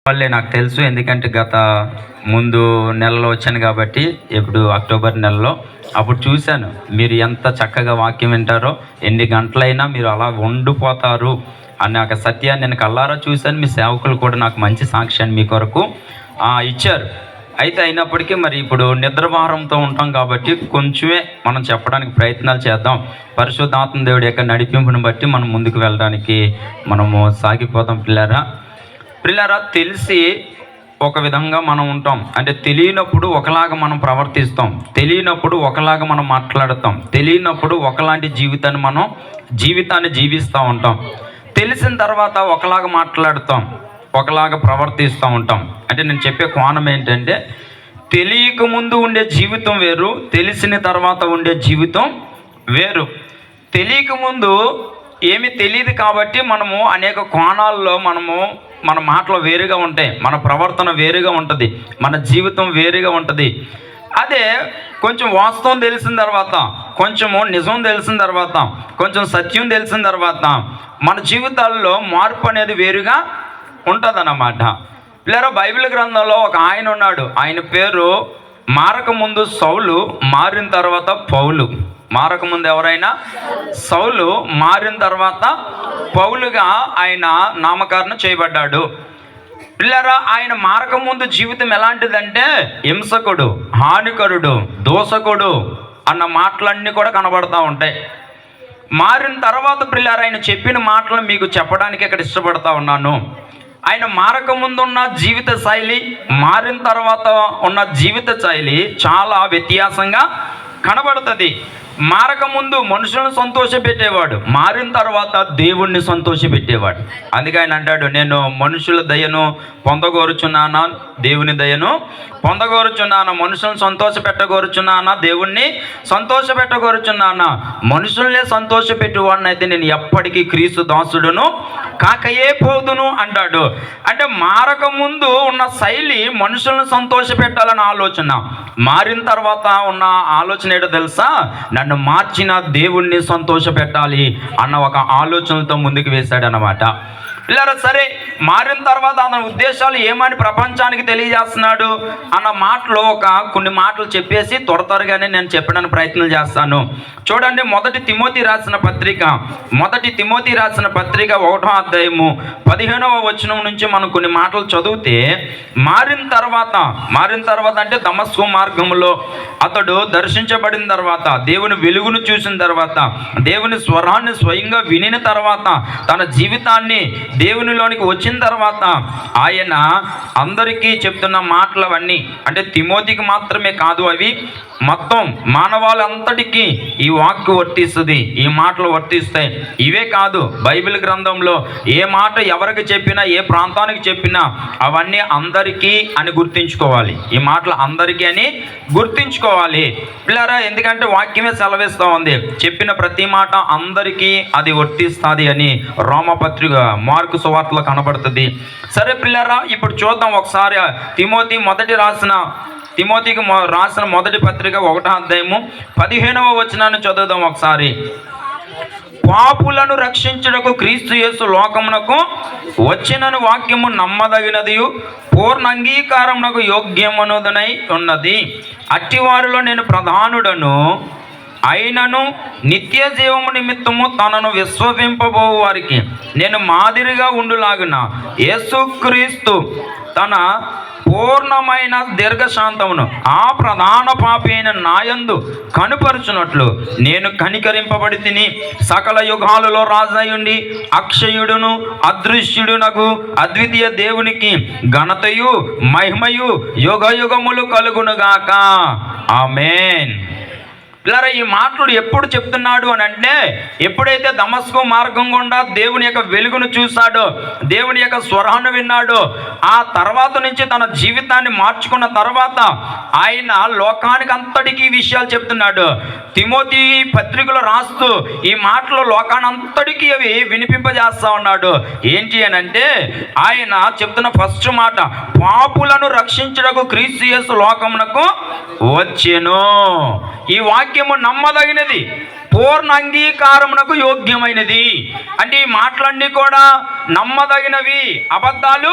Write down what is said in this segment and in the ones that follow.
వాళ్ళే నాకు తెలుసు, ఎందుకంటే గత ముందు నెలలో వచ్చాను కాబట్టి, ఇప్పుడు అక్టోబర్ నెలలో అప్పుడు చూశాను మీరు ఎంత చక్కగా వాక్యం వింటారో, ఎన్ని గంటలైనా మీరు అలా ఉండిపోతారు అనే ఒక సత్యాన్ని నేను కళ్ళారా చూశాను. మీ సేవకులు కూడా నాకు మంచి సాక్ష్యాన్ని మీ కొరకు ఇచ్చారు. అయితే అయినప్పటికీ మరి ఇప్పుడు నిద్రభారంతో ఉంటాం కాబట్టి కొంచెమే మనం చెప్పడానికి ప్రయత్నాలు చేద్దాం. పరిశుద్ధాత్మ దేవుడి యొక్క నడిపింపుని బట్టి మనం ముందుకు వెళ్ళడానికి మనము సాగిపోతాం. పిల్లరా తెలిసి ఒక విధంగా మనం ఉంటాం, అంటే తెలియనప్పుడు ఒకలాగా మనం ప్రవర్తిస్తాం, తెలియనప్పుడు ఒకలాగా మనం మాట్లాడతాం, తెలియనప్పుడు ఒకలాంటి జీవితాన్ని జీవిస్తూ ఉంటాం. తెలిసిన తర్వాత ఒకలాగా మాట్లాడుతాం, ఒకలాగా ప్రవర్తిస్తూ ఉంటాం. అంటే నేను చెప్పే కోణం ఏంటంటే, తెలియక ముందు ఉండే జీవితం వేరు, తెలిసిన తర్వాత ఉండే జీవితం వేరు. తెలియక ముందు ఏమీ తెలియదు కాబట్టి మనము అనేక కోణాల్లో మన మాటలు వేరుగా ఉంటాయి, మన ప్రవర్తన వేరుగా ఉంటుంది, మన జీవితం వేరుగా ఉంటుంది. అదే కొంచెం వాస్తవం తెలిసిన తర్వాత, కొంచెము నిజం తెలిసిన తర్వాత, కొంచెం సత్యం తెలిసిన తర్వాత మన జీవితాల్లో మార్పు అనేది వేరుగా ఉంటుందన్నమాట. పిల్లరా, బైబిల్ గ్రంథంలో ఒక ఆయన ఉన్నాడు. ఆయన పేరు మారకముందు సౌలు, మారిన తర్వాత పౌలు. మారకముందు ఎవరైనా సౌలు, మారిన తర్వాత పౌలుగా ఆయన నామకరణం చేయబడ్డాడు. పిల్లరా, ఆయన మారకముందు జీవితం ఎలాంటిదంటే హింసకుడు, హానికరుడు, దోషకుడు అన్న మాటలన్నీ కూడా కనబడతా ఉంటాయి. మారిన తర్వాత పిల్లరా, ఆయన చెప్పిన మాటలు మీకు చెప్పడానికి ఇక్కడ ఇష్టపడతా ఉన్నాను. ఆయన మారకముందు ఉన్న జీవిత శైలి, మారిన తర్వాత ఉన్న జీవిత శైలి చాలా వ్యత్యాసంగా కనబడుతుంది. మారకముందు మనుషులను సంతోషపెట్టేవాడు, మారిన తర్వాత దేవుణ్ణి సంతోషపెట్టేవాడు. అందుకే ఆయన అంటాడు, నేను మనుషుల దయను పొందగోరుచున్నానా, దేవుని దయను పొందగోరుచున్నానా, మనుషులను సంతోషపెట్టగోరుచున్నానా, దేవుణ్ణి సంతోషపెట్టగోరుచున్నానా, మనుషుల్నే సంతోషపెట్టేవాడిని అయితే నేను ఎప్పటికీ క్రీస్తు దాసుడును కాకయే పోదును అంటాడు. అంటే మారకముందు ఉన్న శైలి మనుషులను సంతోషపెట్టాలన్న ఆలోచన, మారిన తర్వాత ఉన్న ఆలోచన ఏంటో తెలుసా, నన్ను మార్చిన దేవుణ్ణి సంతోషపెట్టాలి అన్న ఒక ఆలోచనతో ముందుకు వేశాడు అన్నమాట. పిల్లరా, సరే, మారిన తర్వాత అతని ఉద్దేశాలు ఏమని ప్రపంచానికి తెలియజేస్తున్నాడు అన్న మాటలో కొన్ని మాటలు చెప్పేసి త్వరగానే నేను చెప్పడానికి ప్రయత్నం చేస్తాను. చూడండి, మొదటి తిమోతి రాసిన పత్రిక 1వ అధ్యాయము 15వ వచనం నుంచి మనం కొన్ని మాటలు చదివితే, మారిన తర్వాత అంటే దమస్కు మార్గంలో అతడు దర్శించబడిన తర్వాత, దేవుని వెలుగును చూసిన తర్వాత, దేవుని స్వరాన్ని స్వయంగా వినిన తర్వాత, తన జీవితాన్ని దేవునిలోనికి వచ్చిన తర్వాత ఆయన అందరికీ చెప్తున్న మాటలు అవన్నీ, అంటే తిమోతికి మాత్రమే కాదు, అవి మొత్తం మానవాళంతటికీ ఈ వాక్కు వర్తిస్తుంది, ఈ మాటలు వర్తిస్తాయి. ఇవే కాదు, బైబిల్ గ్రంథంలో ఏ మాట ఎవరికి చెప్పినా, ఏ ప్రాంతానికి చెప్పినా అవన్నీ అందరికీ అని గుర్తించుకోవాలి. ఈ మాటలు అందరికీ అని గుర్తించుకోవాలి పిల్లరా, ఎందుకంటే వాక్యమే సెలవిస్తూ ఉంది, చెప్పిన ప్రతి మాట అందరికీ అది వర్తిస్తుంది అని రోమపత్రిక మార్కు సువార్తలో కనబడుతుంది. సరే పిల్లరా, ఇప్పుడు చూద్దాం ఒకసారి తిమోతికి రాసిన మొదటి పత్రిక 1వ అధ్యాయము 15వ వచనాన్ని చదువుదాం ఒకసారి. పాపులను రక్షించుటకు క్రీస్తు యేసు లోకమునకు వచ్చినను వాక్యము నమ్మదగినది, పూర్ణ అంగీకారమునకు యోగ్యమనుదనై ఉన్నది. అట్టివారిలో నేను ప్రధానుడను అయినను నిత్య జీవము నిమిత్తము తనను విశ్వసింపబోవు వారికి నేను మాదిరిగా ఉండులాగున యేసుక్రీస్తు తన పూర్ణమైన దీర్ఘశాంతమును ఆ ప్రధాన పాపి అయిన నాయందు కనుపరుచున్నట్లు నేను కనికరింపబడి తిని, సకల యుగాలలో రాజయుండి అక్షయుడును అదృశ్యుడునకు అద్వితీయ దేవునికి ఘనతయు మహిమయు యుగ యుగములు కలుగునుగాక. ఆమేన్. పిల్లరా, ఈ మాటలు ఎప్పుడు చెప్తున్నాడు అని అంటే, ఎప్పుడైతే దమస్కు మార్గం గుండా దేవుని యొక్క వెలుగును చూశాడో, దేవుని యొక్క స్వరాన్ని విన్నాడో, ఆ తర్వాత నుంచి తన జీవితాన్ని మార్చుకున్న తర్వాత ఆయన లోకానికి అంతటికీ విషయాలు చెప్తున్నాడు. తిమోతి పత్రికలు రాస్తూ ఈ మాటలు లోకానంతటికీ అవి వినిపింపజేస్తా ఉన్నాడు. ఏంటి అని అంటే, ఆయన చెప్తున్న ఫస్ట్ మాట, పాపులను రక్షించుటకు క్రీస్తు యేసు లోకమునకు వచ్చెను. ఈ వాక్యము నమ్మదగినది, పూర్ణ అంగీకారమునకు యోగ్యమైనది. అంటే ఈ మాటలన్నీ కూడా నమ్మదగినవి, అబద్ధాలు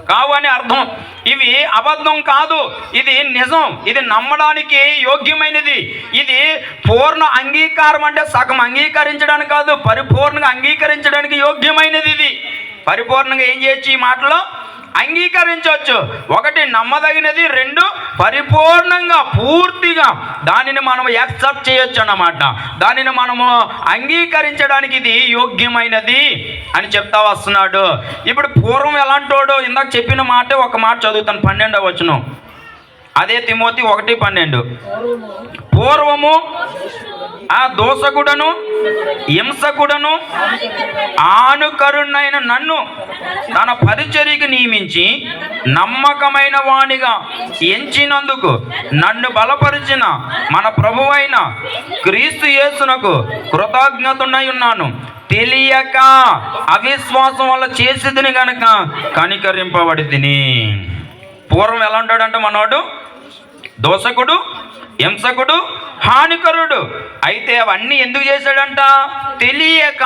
కావు అని అర్థం. ఇవి అబద్ధం కాదు, ఇది నిజం, ఇది నమ్మడానికి యోగ్యమైనది. ఇది పూర్ణ అంగీకారం అంటే సగం అంగీకరించడానికి కాదు, పరిపూర్ణంగా అంగీకరించడానికి యోగ్యమైనది. ఇది పరిపూర్ణంగా ఏం చేయొచ్చు? ఈ మాటలో అంగీకరించవచ్చు. ఒకటి నమ్మదగినది, రెండు పరిపూర్ణంగా పూర్తిగా దానిని మనం యాక్సెప్ట్ చేయొచ్చు అన్నమాట. దానిని మనము అంగీకరించడానికి ఇది యోగ్యమైనది అని చెప్తా వస్తున్నాడు. ఇప్పుడు పూర్వం ఎలాంటోడు, ఇందాక చెప్పిన మాట ఒక మాట చదువుతాను, 12వ వచనం. అదే తిమోతి 1:12. పూర్వము ఆ దోషకుడను హింసకుడను ఆనుకరుణైన నన్ను తన పరిచర్యకు నియమించి నమ్మకమైన వానిగా ఎంచినందుకు నన్ను బలపరిచిన మన ప్రభువైన క్రీస్తు యేసునకు కృతజ్ఞతుడై ఉన్నాను. తెలియక అవిశ్వాసం వల్ల చేసేదిని గనక కనికరింపబడితిని. పూర్వం ఎలా ఉంటాడంటే మనోడు దోషకుడు, హింసకుడు, హానికరుడు. అయితే అవన్నీ ఎందుకు చేశాడంట? తెలియక.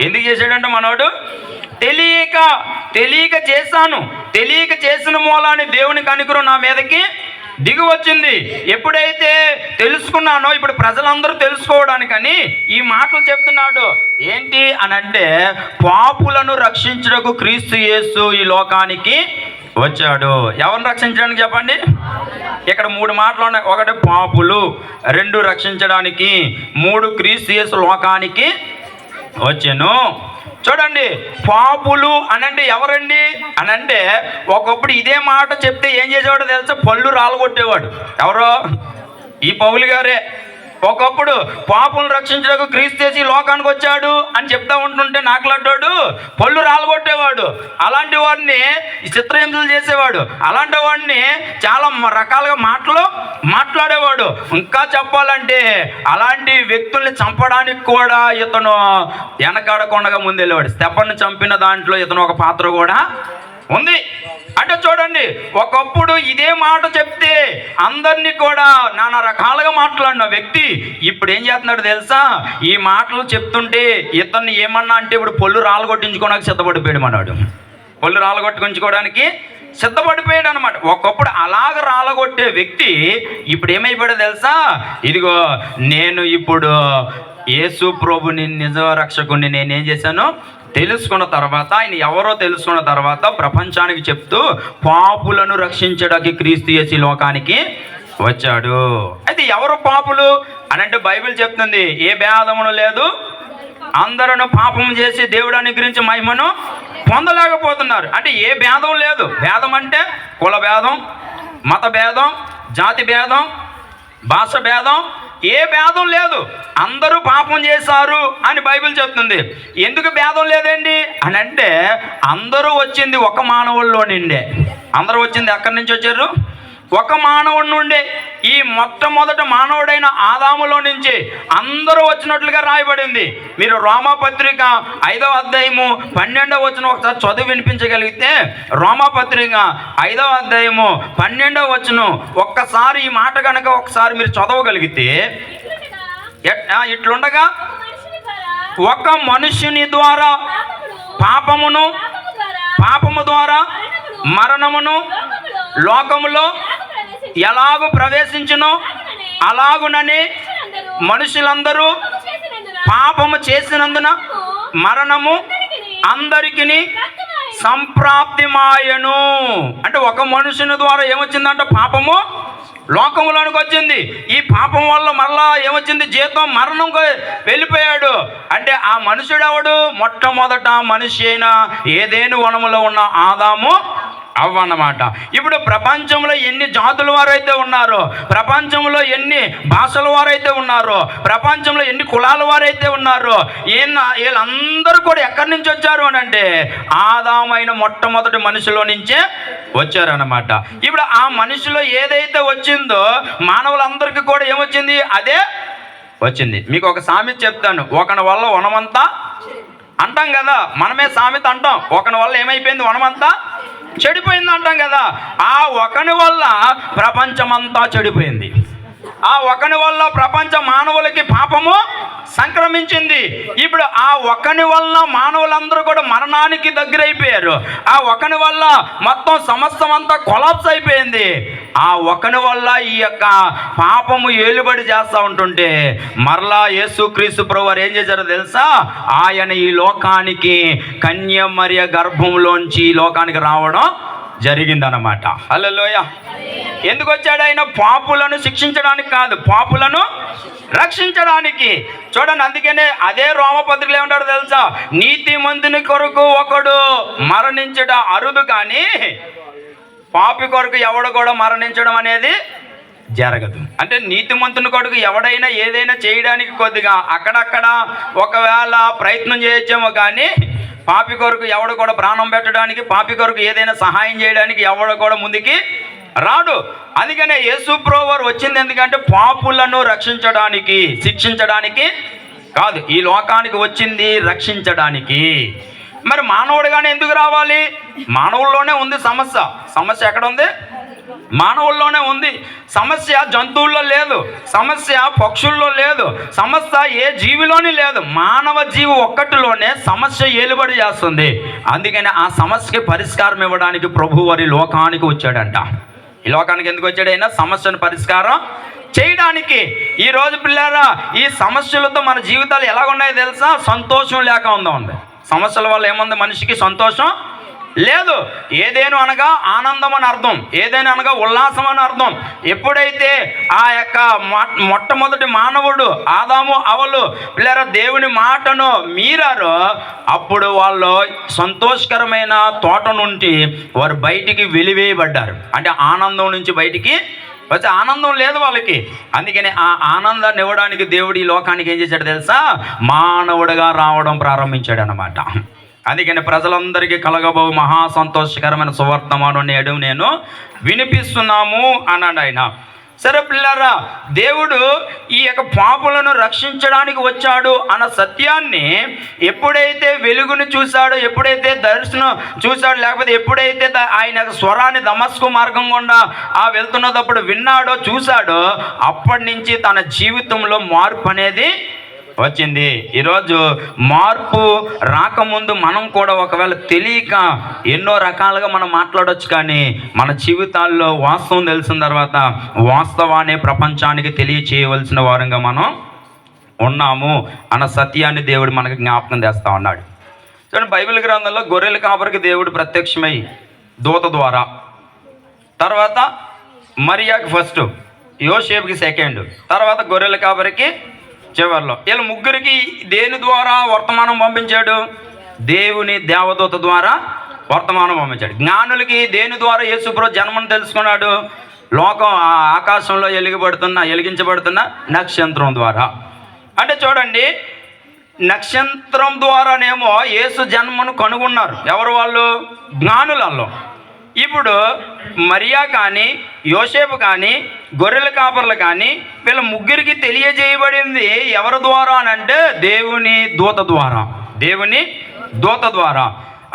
ఎందుకు చేశాడంట మనోడు? తెలియక చేశాను. తెలియక చేసిన మూలాన్ని దేవుని కనికరం నా మీదకి దిగి వచ్చింది. ఎప్పుడైతే తెలుసుకున్నానో, ఇప్పుడు ప్రజలందరూ తెలుసుకోవడానికని ఈ మాటలు చెప్తున్నాడు. ఏంటి అని అంటే, పాపులను రక్షించుటకు క్రీస్తు యేసు ఈ లోకానికి వచ్చాడు. ఎవరిని రక్షించడానికి చెప్పండి? ఇక్కడ 3 మాటలు ఉన్నాయి. ఒకటి పాపులు, 2 రక్షించడానికి, 3 క్రీస్తు యేసు లోకానికి వచ్చాను. చూడండి, పాపులు అనంటే ఎవరండి అనంటే, ఒకప్పుడు ఇదే మాట చెప్తే ఏం చేసేవాడు తెలుసా? పళ్ళు రాలగొట్టేవాడు. ఎవరో? ఈ పౌలు గారే. ఒకప్పుడు పాపులను రక్షించడానికి క్రీస్తు యేసు లోకానికి వచ్చాడు అని చెప్తా ఉంటుంటే నాకులాంటోడు పళ్ళు రాలగొట్టేవాడు. అలాంటి వాడిని చిత్రహింసలు చేసేవాడు. అలాంటి వాడిని చాలా రకాలుగా మాట్లాడేవాడు. ఇంకా చెప్పాలంటే అలాంటి వ్యక్తుల్ని చంపడానికి కూడా ఇతను వెనకాడకుండా ముందెళ్ళేవాడు. స్టెఫన్ను చంపిన దాంట్లో ఇతను ఒక పాత్ర కూడా ఉంది. అంటే చూడండి, ఒకప్పుడు ఇదే మాట చెప్తే అందరినీ కూడా నానా రకాలుగా మాట్లాడిన వ్యక్తి ఇప్పుడు ఏం చేస్తున్నాడు తెలుసా? ఈ మాటలు చెప్తుంటే ఇతన్ని ఏమన్నా అంటే ఇప్పుడు పళ్ళు రాలగొట్టించుకోవడానికి సిద్ధపడిపోయాడు మనవాడు. పళ్ళు రాలగొట్టించుకోవడానికి సిద్ధపడిపోయాడు అనమాట. ఒకప్పుడు అలాగ రాలగొట్టే వ్యక్తి ఇప్పుడు ఏమైపోయాడో తెలుసా? ఇదిగో నేను ఇప్పుడు యేసు ప్రభుని నిజ రక్షకుని నేనేం చేశాను తెలుసుకున్న తర్వాత, ఆయన ఎవరో తెలుసుకున్న తర్వాత ప్రపంచానికి చెప్తూ పాపులను రక్షించడానికి క్రీస్తు యేసు లోకానికి వచ్చాడు. అయితే ఎవరు పాపులు అని అంటే బైబిల్ చెప్తుంది, ఏ భేదమును లేదు, అందరూ పాపం చేసి దేవుడు అనుగ్రహించి మహిమను పొందలేకపోతున్నారు. అంటే ఏ భేదం లేదు. భేదం అంటే కుల భేదం, మత భేదం, జాతి భేదం, భాష భేదం, ఏ భేదం లేదు. అందరూ పాపం చేశారు అని బైబిల్ చెప్తుంది. ఎందుకు భేదం లేదండి అని అంటే, అందరూ వచ్చింది ఒక మానవుల్లో నుండే. అందరూ వచ్చింది ఎక్కడి నుంచి వచ్చారు? ఒక మానవుడి నుండే. ఈ మొట్టమొదటి మానవుడైన ఆదాములో నుంచి అందరూ వచ్చినట్లుగా రాయబడింది. మీరు రోమాపత్రిక 5వ అధ్యాయము 12వ వచనం ఒకసారి చదువు వినిపించగలిగితే, రోమాపత్రిక 5వ అధ్యాయము 12వ వచనం ఒక్కసారి ఈ మాట కనుక ఒకసారి మీరు చదవగలిగితే, ఇట్లుండగా ఒక మనుష్యుని ద్వారా పాపము ద్వారా మరణమును లోకములో ఎలాగూ ప్రవేశించునో అలాగునని మనుషులందరూ పాపము చేసినందున మరణము అందరికిని సంప్రాప్తిమాయను. అంటే ఒక మనుషుని ద్వారా ఏమొచ్చిందంటే పాపము లోకంలోనికి వచ్చింది. ఈ పాపం వల్ల మరలా ఏమొచ్చింది? జీతం, మరణం వెళ్ళిపోయాడు. అంటే ఆ మనుషుడు ఎవడు? మొట్టమొదట మనిషి అయిన ఏదేను వనములో ఉన్న ఆదాము అవ్వ అన్నమాట. ఇప్పుడు ప్రపంచంలో ఎన్ని జాతుల వారైతే ఉన్నారో, ప్రపంచంలో ఎన్ని భాషల వారైతే ఉన్నారో, ప్రపంచంలో ఎన్ని కులాల వారైతే ఉన్నారో, వీళ్ళందరూ కూడా ఎక్కడి నుంచి వచ్చారు అని అంటే ఆదామైన మొట్టమొదటి మనిషిలో నుంచే వచ్చారన్నమాట. ఇప్పుడు ఆ మనిషిలో ఏదైతే వచ్చిందో మానవులందరికీ కూడా ఏమొచ్చింది? అదే వచ్చింది. మీకు ఒక సామెత చెప్తాను. ఒకని వల్ల వనమంతా అంటాం కదా, మనమే సామెత అంటాం. ఒకని వల్ల ఏమైపోయింది? వనమంతా చెడిపోయింది అంటాం కదా. ఆ ఒకని వల్ల ప్రపంచమంతా చెడిపోయింది. ఆ ఒకని వల్ల ప్రపంచ మానవులకి పాపము సంక్రమించింది. ఇప్పుడు ఆ ఒకని వల్ల మానవులందరూ కూడా మరణానికి దగ్గరైపోయారు. ఆ ఒకని వల్ల మొత్తం సమస్తం అంతా కొలాప్స్ అయిపోయింది. ఆ ఒకని వల్ల ఈ యొక్క పాపము ఏలుబడి చేస్తూ ఉంటుంటే మరలా యేసుక్రీస్తు ప్రభువారు ఏం చేశారో తెలుసా? ఆయన ఈ లోకానికి కన్య మరియ గర్భంలోంచి ఈ లోకానికి రావడం జరిగిందనమాట. హల్లెలూయా. ఎందుకు వచ్చాడు ఆయన? పాపులను శిక్షించడానికి కాదు, పాపులను రక్షించడానికి. చూడండి, అందుకనే అదే రోమపత్రికలు ఏమంటారు తెలుసా? నీతిమంతుని కొరకు ఒకడు మరణించట అరుదు, కానీ పాపి కొరకు ఎవడు కూడా మరణించడం అనేది జరగదు. అంటే నీతిమంతుని కొరకు ఎవడైనా ఏదైనా చేయడానికి కొద్దిగా అక్కడక్కడ ఒకవేళ ప్రయత్నం చేయొచ్చేమో, కానీ పాపి కొరకు ఎవడు కూడా ప్రాణం పెట్టడానికి, పాపి కొరకు ఏదైనా సహాయం చేయడానికి ఎవడు కూడా ముందుకి రాడు. అందుకనే యేసు ప్రభువారు వచ్చింది ఎందుకంటే పాపులను రక్షించడానికి, శిక్షించడానికి కాదు. ఈ లోకానికి వచ్చింది రక్షించడానికి. మరి మానవుడిగానే ఎందుకు రావాలి? మానవుల్లోనే ఉంది సమస్య. సమస్య ఎక్కడ ఉంది? మానవుల్లోనే ఉంది సమస్య. జంతువుల్లో లేదు సమస్య, పక్షుల్లో లేదు సమస్య, ఏ జీవిలోని లేదు. మానవ జీవి ఒక్కటిలోనే సమస్య ఏలుబడి చేస్తుంది. అందుకని ఆ సమస్యకి పరిష్కారం ఇవ్వడానికి ప్రభువారి లోకానికి వచ్చాడంట. ఈ లోకానికి ఎందుకు వచ్చాడైనా? సమస్యను పరిష్కారం చేయడానికి. ఈ రోజు పిల్లారా, ఈ సమస్యలతో మన జీవితాలు ఎలాగున్నాయో తెలుసా? సంతోషం లేక ఉంది. సమస్యల వల్ల ఏముంది? మనిషికి సంతోషం లేదు. ఏదేను అనగా ఆనందం అని అర్థం, ఏదైనా అనగా ఉల్లాసం అని అర్థం. ఎప్పుడైతే ఆ యొక్క మొట్టమొదటి మానవుడు ఆదాము అవలు పిల్లరా దేవుని మాటను మీరారో అప్పుడు వాళ్ళు సంతోషకరమైన తోట నుండి వారు బయటికి వెలివేయబడ్డారు. అంటే ఆనందం నుంచి బయటికి వచ్చే ఆనందం లేదు వాళ్ళకి. అందుకని ఆ ఆనందాన్ని ఇవ్వడానికి దేవుడు ఈ లోకానికి ఏం చేశాడు తెలుసా? మానవుడిగా రావడం ప్రారంభించాడు అన్నమాట. అందుకని ప్రజలందరికీ కలగబో మహా సంతోషకరమైన సువర్తమానం నేడు నేను వినిపిస్తున్నాము అన్నాడు ఆయన. సరే పిల్లరా, దేవుడు ఈ యొక్క పాపులను రక్షించడానికి వచ్చాడు అన్న సత్యాన్ని ఎప్పుడైతే వెలుగును చూశాడో, ఎప్పుడైతే దర్శనం చూశాడో, లేకపోతే ఎప్పుడైతే ఆయన స్వరాన్ని దమస్కు మార్గం గుండా వెళ్తున్నప్పుడు విన్నాడో, చూశాడో, అప్పటి నుంచి తన జీవితంలో మార్పు అనేది వచ్చింది. ఈరోజు మార్పు రాకముందు మనం కూడా ఒకవేళ తెలియక ఎన్నో రకాలుగా మనం మాట్లాడవచ్చు, కానీ మన జీవితాల్లో వాస్తవం తెలిసిన తర్వాత వాస్తవాన్ని ప్రపంచానికి తెలియచేయవలసిన వారంగా మనం ఉన్నాము అన్న సత్యాన్ని దేవుడు మనకు జ్ఞాపకం చేస్తా ఉన్నాడు. చూడండి, బైబిల్ గ్రంథంలో గొర్రెల కాపరికి దేవుడు ప్రత్యక్షమై దూత ద్వారా, తర్వాత మరియాకి ఫస్ట్, యోసేపుకి సెకండ్, తర్వాత గొర్రెల కాపరికి చివరిలో. వీళ్ళ ముగ్గురికి దేని ద్వారా వర్తమానం పంపించాడు? దేవుని దేవదూత ద్వారా వర్తమానం పంపించాడు. జ్ఞానులకి దేని ద్వారా యేసుప్రభు జన్మను తెలుసుకున్నాడు? లోకం ఆకాశంలో వెలిగించబడుతున్న నక్షత్రం ద్వారా. అంటే చూడండి, నక్షత్రం ద్వారానేమో యేసు జన్మను కనుగొన్నారు. ఎవరు వాళ్ళు? జ్ఞానులలో. ఇప్పుడు మరియా కానీ, యోసేపు కానీ, గొర్రెల కాపర్లు కానీ వీళ్ళ ముగ్గురికి తెలియజేయబడింది ఎవరి ద్వారా అని అంటే దేవుని దూత ద్వారా. దేవుని దూత ద్వారా.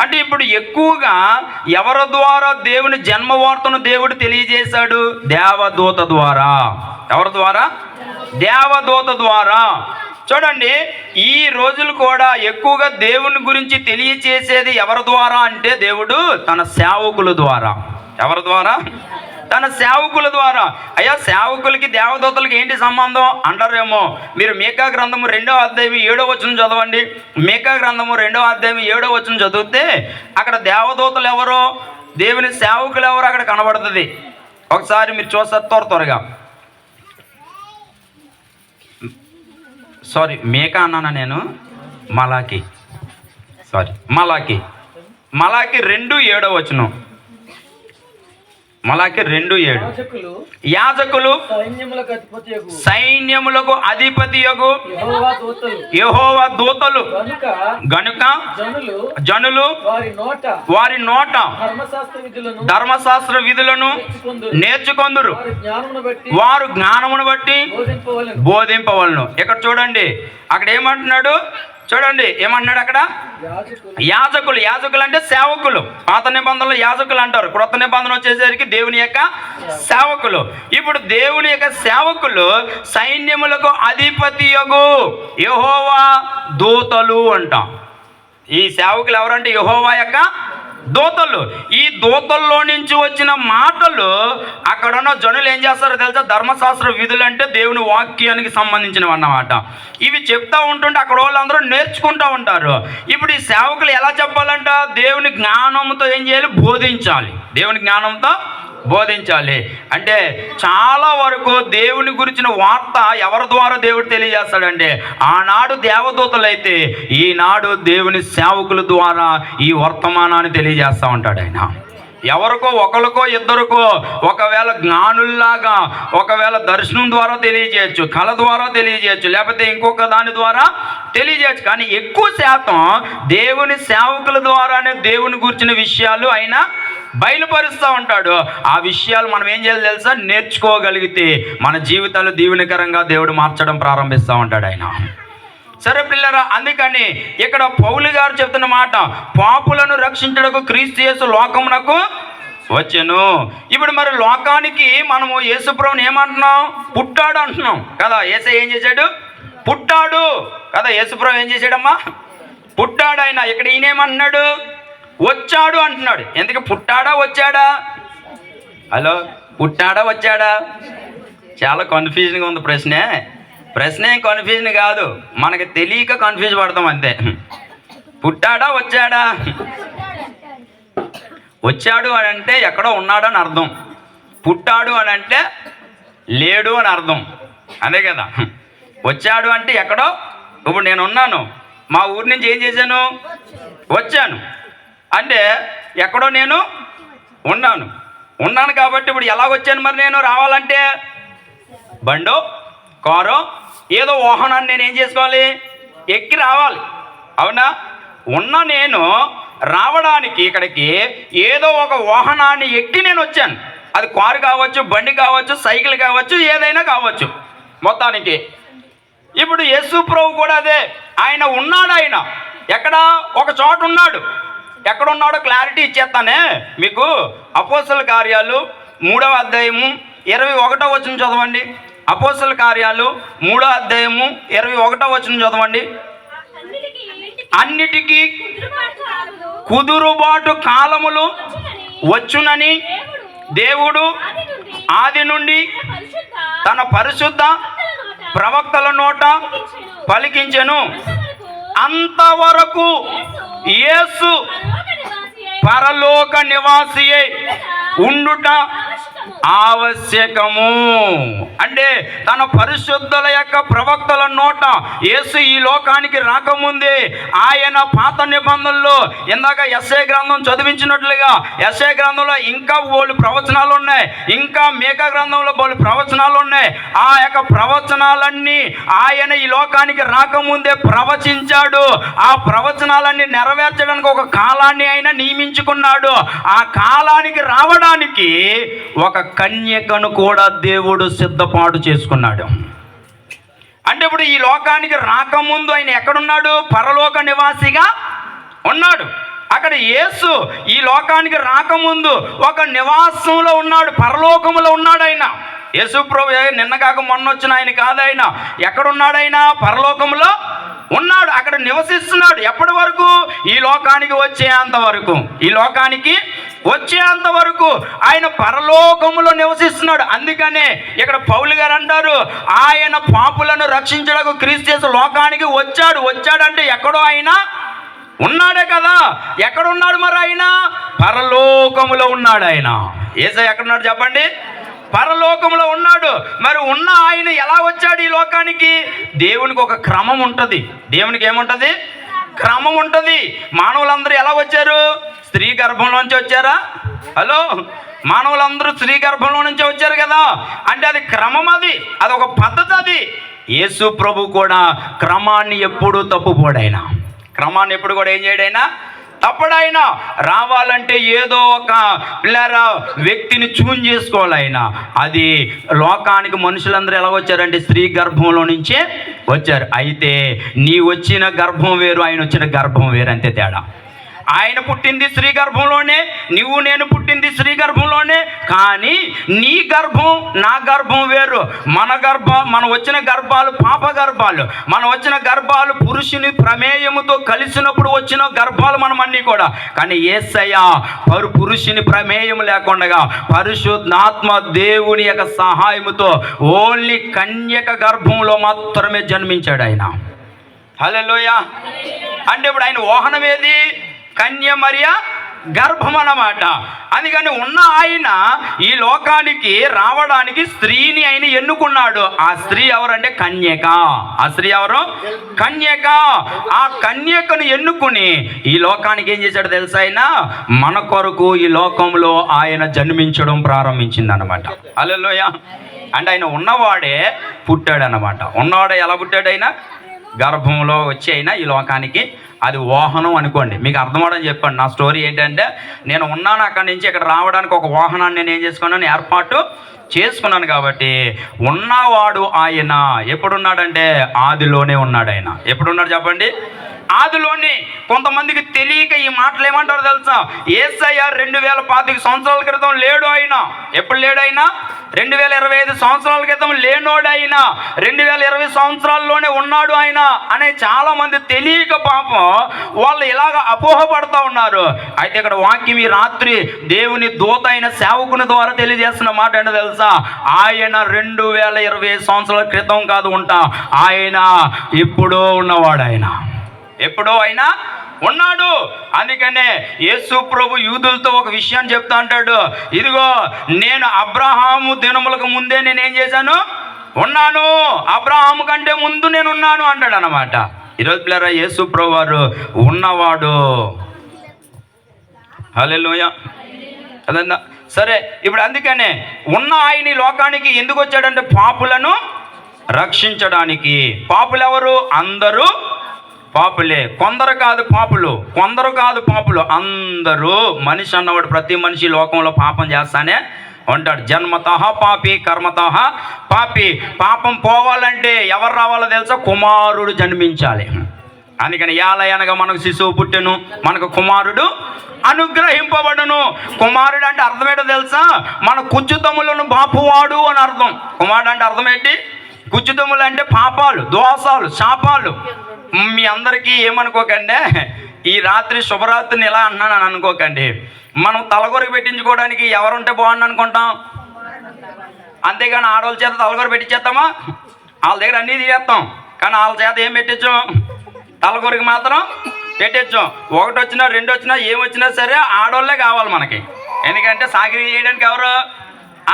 అంటే ఇప్పుడు ఎక్కువగా ఎవరి ద్వారా దేవుని జన్మవార్తను దేవుడు తెలియజేశాడు? దేవదూత ద్వారా. ఎవరి ద్వారా? దేవదూత ద్వారా. చూడండి, ఈ రోజులు కూడా ఎక్కువగా దేవుని గురించి తెలియచేసేది ఎవరి ద్వారా అంటే దేవుడు తన సేవకుల ద్వారా. ఎవరి ద్వారా? తన సేవకుల ద్వారా. అయ్యా, సేవకులకి దేవదూతలకి ఏంటి సంబంధం అంటారేమో. మీరు మీకా గ్రంథము 2వ అధ్యాయం 7వ వచనం చదవండి. మీకా గ్రంథము 2వ అధ్యాయం 7వ వచనం చదివితే అక్కడ దేవదూతలు ఎవరో, దేవుని సేవకులు ఎవరో అక్కడ కనబడుతుంది. ఒకసారి మీరు చూస్తారు త్వరగా. సారీ, మేకా అన్నానా నేను? మలాకి 2:7 వచనం. మలాకి 2:7. యాజకులు సైన్యములకు అధిపతియగు యెహోవా దూతలు గనుక జనులు వారి నోట ధర్మశాస్త్ర విధులను నేర్చుకొందురు, వారు జ్ఞానమును బట్టి బోధింపవలను. ఇక్కడ చూడండి, అక్కడ ఏమంటున్నాడు? చూడండి ఏమంటున్నాడు అక్కడ, యాజకులు. యాజకులు అంటే సేవకులు. పాత నిబంధనలో యాజకులు అంటారు, క్రొత్త నిబంధన వచ్చేసరికి దేవుని యొక్క సేవకులు. ఇప్పుడు దేవుని యొక్క సేవకులు సైన్యములకు అధిపతియగు యెహోవా దూతలు అంటాం. ఈ సేవకులు ఎవరంటే యెహోవా యొక్క దూతలు. ఈ దూతల్లో నుంచి వచ్చిన మాటలు అక్కడ ఉన్న జనులు ఏం చేస్తారో తెలుసా, ధర్మశాస్త్ర విధులు అంటే దేవుని వాక్యానికి సంబంధించినవి అన్నమాట. ఇవి చెప్తా ఉంటుంటే అక్కడ వాళ్ళందరూ నేర్చుకుంటూ ఉంటారు. ఇప్పుడు ఈ సేవకులు ఎలా చెప్పాలంట, దేవుని జ్ఞానంతో ఏం చేయాలి, బోధించాలి. దేవుని జ్ఞానంతో బోధించాలి. అంటే చాలా వరకు దేవుని గురించిన వార్త ఎవరి ద్వారా దేవుడు తెలియజేస్తాడంటే, ఆనాడు దేవదూతలైతే ఈనాడు దేవుని సేవకుల ద్వారా ఈ వర్తమానాన్ని తెలియజేస్తూ ఉంటాడు ఆయన. ఎవరికో ఒకరికో ఇద్దరికో ఒకవేళ జ్ఞానుల్లాగా ఒకవేళ దర్శనం ద్వారా తెలియజేయచ్చు, కళ ద్వారా తెలియజేయచ్చు, లేకపోతే ఇంకొక దాని ద్వారా తెలియజేయచ్చు. కానీ ఎక్కువ శాతం దేవుని సేవకుల ద్వారానే దేవుని గురించిన విషయాలు ఆయన బయలుపరుస్తూ ఉంటాడు. ఆ విషయాలు మనం ఏం చేయాలి తెలుసా, నేర్చుకోగలిగితే మన జీవితాలు దీవెనకరంగా దేవుడు మార్చడం ప్రారంభిస్తూ ఉంటాడు ఆయన. సరే పిల్లరా, అందుకని ఇక్కడ పౌలు గారు చెప్తున్న మాట, పాపులను రక్షించుటకు క్రీస్తు యేసు లోకమునకు వచ్చెను. ఇప్పుడు మరి లోకానికి మనము యేసుప్రభుని ఏమంటున్నాం, పుట్టాడు అంటున్నాం కదా. యేసయ్య ఏం చేశాడు, పుట్టాడు కదా. యేసుప్రభు ఏం చేశాడమ్మా, పుట్టాడు. ఆయన ఇక్కడ ఈయనేమంటున్నాడు, వచ్చాడు అంటున్నాడు. ఎందుకు పుట్టాడా వచ్చాడా? హలో, పుట్టాడా వచ్చాడా? చాలా కన్ఫ్యూజన్గా ఉంది ప్రశ్న ఏం కన్ఫ్యూజన్ కాదు, మనకి తెలియక కన్ఫ్యూజ్ పడతాం అంతే. పుట్టాడా వచ్చాడా? వచ్చాడు అని అంటే ఎక్కడో ఉన్నాడు అని అర్థం, పుట్టాడు అని అంటే లేడు అని అర్థం, అదే కదా. వచ్చాడు అంటే ఎక్కడో, ఇప్పుడు నేను ఉన్నాను, మా ఊరి నుంచి ఏం చేశాను, వచ్చాను అంటే ఎక్కడో నేను ఉన్నాను కాబట్టి ఇప్పుడు ఎలా వచ్చాను మరి నేను రావాలంటే, బండో కారో ఏదో వాహనాన్ని నేను ఏం చేసుకోవాలి, ఎక్కి రావాలి, అవునా? ఉన్న నేను రావడానికి ఇక్కడికి ఏదో ఒక వాహనాన్ని ఎక్కి నేను వచ్చాను. అది కారు కావచ్చు, బండి కావచ్చు, సైకిల్ కావచ్చు, ఏదైనా కావచ్చు మొత్తానికి. ఇప్పుడు యేసు ప్రభు కూడా అదే, ఆయన ఉన్నాడు. ఆయన ఎక్కడ, ఒక చోట ఉన్నాడు. ఎక్కడున్నాడో క్లారిటీ ఇచ్చేస్తానే మీకు. అపోస్తల కార్యాలు 3వ అధ్యాయము 21వ వచనం చదవండి. అపోస్తల కార్యాలు 3వ అధ్యాయము 21వ వచనం చదవండి. అన్నిటికీ కుదురుబాటు కాలములు వచ్చునని దేవుడు ఆది నుండి తన పరిశుద్ధ ప్రవక్తల నోట పలికించెను. అంతవరకు యేసు పరలోక నివాసియై ఉండుట ఆవశ్యకము. అంటే తన పరిశుద్ధుల యొక్క ప్రవక్తల నోట యేసు ఈ లోకానికి రాకముందే ఆయన పాత నిబంధనల్లో ఇందాక యెషయా గ్రంథం చదివించినట్లుగా యెషయా గ్రంథంలో ఇంకా బోలు ప్రవచనాలు ఉన్నాయి, ఇంకా మీకా గ్రంథంలో బోలు ప్రవచనాలు ఉన్నాయి. ఆ యొక్క ప్రవచనాలన్నీ ఆయన ఈ లోకానికి రాకముందే ప్రవచించాడు. ఆ ప్రవచనాలన్నీ నెరవేర్చడానికి ఒక కాలాన్ని ఆయన నియమించుకున్నాడు. ఆ కాలానికి రావడానికి ఒక కన్యకను కూడా దేవుడు సిద్ధపాటు చేసుకున్నాడు. అంటే ఇప్పుడు ఈ లోకానికి రాకముందు ఆయన ఎక్కడున్నాడు, పరలోక నివాసిగా ఉన్నాడు. అక్కడ యేసు ఈ లోకానికి రాకముందు ఒక నివాసంలో ఉన్నాడు, పరలోకములో ఉన్నాడు. ఆయన యేసు ప్రభు నిన్న కాక మొన్న వచ్చిన ఆయన కాదు. ఆయన ఎక్కడున్నాడు, ఆయన పరలోకములో ఉన్నాడు, అక్కడ నివసిస్తున్నాడు. ఎప్పటి వరకు, ఈ లోకానికి వచ్చేంత వరకు. ఈ లోకానికి వచ్చేంత వరకు ఆయన పరలోకములో నివసిస్తున్నాడు. అందుకనే ఇక్కడ పౌలు గారు అంటారు, ఆయన పాపులను రక్షించడానికి క్రీస్తు యేసు లోకానికి వచ్చాడంటే ఎక్కడో ఆయన ఉన్నాడే కదా. ఎక్కడున్నాడు మరి ఆయన? పరలోకములో ఉన్నాడు. ఆయన యేసయ్య ఎక్కడున్నాడు చెప్పండి? పరలోకంలో ఉన్నాడు. మరి ఉన్న ఆయన ఎలా వచ్చాడు ఈ లోకానికి? దేవునికి ఒక క్రమం ఉంటుంది. దేవునికి ఏముంటుంది? క్రమం ఉంటుంది. మానవులందరూ ఎలా వచ్చారు? స్త్రీ గర్భంలోంచి వచ్చారా? హలో, మానవులందరూ స్త్రీ గర్భంలో నుంచి వచ్చారు కదా. అంటే అది క్రమం, అది ఒక పద్ధతి. అది యేసు ప్రభు కూడా క్రమాన్ని ఎప్పుడూ తప్పుపోడైనా, క్రమాన్ని ఎప్పుడు కూడా ఏం చేయడైనా తప్పడైనా. రావాలంటే ఏదో ఒక పిల్లరా వ్యక్తిని చూన్ చేసుకోవాలి ఆయన. అది లోకానికి మనుషులందరూ ఎలా వచ్చారంటే స్త్రీ గర్భంలో నుంచే వచ్చారు. అయితే నీ వచ్చిన గర్భం వేరు, ఆయన వచ్చిన గర్భం వేరు, అంతే తేడా. ఆయన పుట్టింది స్త్రీ గర్భంలోనే, నువ్వు నేను పుట్టింది స్త్రీ గర్భంలోనే. కానీ నీ గర్భం నా గర్భం వేరు. మనం వచ్చిన గర్భాలు పాప గర్భాలు, మనం వచ్చిన గర్భాలు పురుషుని ప్రమేయముతో కలిసినప్పుడు వచ్చిన గర్భాలు మనం అన్నీ కూడా. కానీ యేసయ్య పురుషుని ప్రమేయం లేకుండా పరిశుద్ధాత్మ దేవుని యొక్క సహాయముతో ఓన్లీ కన్యక గర్భంలో మాత్రమే జన్మించాడు ఆయన. హల్లెలూయా. అంటే ఇప్పుడు ఆయన వాహనం ఏది? కన్య మరియ గర్భం అన్నమాట. అందుకని ఉన్న ఆయన ఈ లోకానికి రావడానికి స్త్రీని ఆయన ఎన్నుకున్నాడు. ఆ స్త్రీ ఎవరంటే కన్యక. ఆ స్త్రీ ఎవరు? కన్యక. ఆ కన్యకను ఎన్నుకుని ఈ లోకానికి ఏం చేశాడు తెలుసా? ఆయన మన కొరకు ఈ లోకంలో ఆయన జన్మించడం ప్రారంభించింది అనమాట. హల్లెలూయా. అంటే ఆయన ఉన్నవాడే పుట్టాడు అనమాట. ఉన్నవాడే ఎలా పుట్టాడు? ఆయన గర్భంలో వచ్చి అయినా ఈ లోకానికి. అది వాహనం అనుకోండి, మీకు అర్థమవడం చెప్పండి. నా స్టోరీ ఏంటంటే, నేను ఉన్నాను అక్కడి నుంచి ఇక్కడ రావడానికి ఒక వాహనాన్ని నేను ఏం చేసుకున్నాను, ఏర్పాటు చేసుకున్నాను. కాబట్టి ఉన్నవాడు ఆయన. ఎప్పుడున్నాడంటే ఆదిలోనే ఉన్నాడు ఆయన. ఎప్పుడున్నాడు చెప్పండి? ఆదిలోనే. కొంతమందికి తెలియక ఈ మాటలు ఏమంటారు తెలుసా? యేసయ్య 2025 సంవత్సరాల క్రితం లేడు ఆయన. ఎప్పుడు లేడు ఆయన? 2025 సంవత్సరాల క్రితం లేనోడు ఆయన. 2020 సంవత్సరాల్లోనే ఉన్నాడు ఆయన అనే చాలా మంది తెలియక పాపం వాళ్ళు ఇలాగ అపోహపడతా ఉన్నారు. అయితే ఇక్కడ వాక్యం ఈ రాత్రి దేవుని దూత అయిన సేవకుని ద్వారా తెలియజేస్తున్న మాట ఏంటో తెలుసా? ఆయన 2020 సంవత్సరాల క్రితం కాదు ఉంటా, ఆయన ఎప్పుడో ఉన్నవాడు. ఆయన ఎప్పుడో అయినా ఉన్నాడు. అందుకనే యేసు ప్రభు యూదులతో ఒక విషయాన్ని చెప్తా అంటాడు, ఇదిగో నేను అబ్రహాము దినములకు ముందే నేనేం చేశాను, ఉన్నాను. అబ్రహాము కంటే ముందు నేను ఉన్నాను అంటాడు అన్నమాట. ఈరోజు పిల్లరా, యేసు ప్రభు వారు ఉన్నవాడు. హల్లెలూయా. అదన్నా సరే. ఇప్పుడు అందుకనే ఉన్న ఆయన లోకానికి ఎందుకు వచ్చాడంటే పాపులను రక్షించడానికి. పాపులు ఎవరు? అందరూ పాపులే. కొందరు కాదు పాపులు, అందరూ. మనిషి అన్నవాడు ప్రతి మనిషి లోకంలో పాపం చేస్తానే ఉంటాడు. జన్మతః పాపి, కర్మతః పాపి. పాపం పోవాలంటే ఎవరు రావాలో తెలుసా? కుమారుడు జన్మించాలి. అందుకని యాలయనగా మనకు శిశువు పుట్టెను, మనకు కుమారుడు అనుగ్రహింపబడును. కుమారుడు అంటే అర్థం ఏంటో తెలుసా? మన కుచ్చుతములను బాపువాడు అని అర్థం. కుమారుడు అంటే అర్థం ఏంటి? కుచ్చుతములు అంటే పాపాలు, దోషాలు, శాపాలు. మీ అందరికీ ఏమనుకోకండి, ఈ రాత్రి శుభరాత్రిని ఎలా అంటున్నాను అని అనుకోకండి. మనం తలగొరకు పెట్టించుకోవడానికి ఎవరుంటే బాగుంది అనుకుంటాం, అంతేగాని ఆడవాళ్ళ చేత తలగొర పెట్టించేస్తామా? వాళ్ళ దగ్గర అన్నీ తీసేస్తాం, కానీ వాళ్ళ చేత ఏం పెట్టించాం? తలగొరకు మాత్రం పెట్టించాం. 1 వచ్చినా 2 వచ్చినా ఏమొచ్చినా సరే ఆడవాళ్ళే కావాలి మనకి. ఎందుకంటే సాకిరీ చేయడానికి ఎవరు?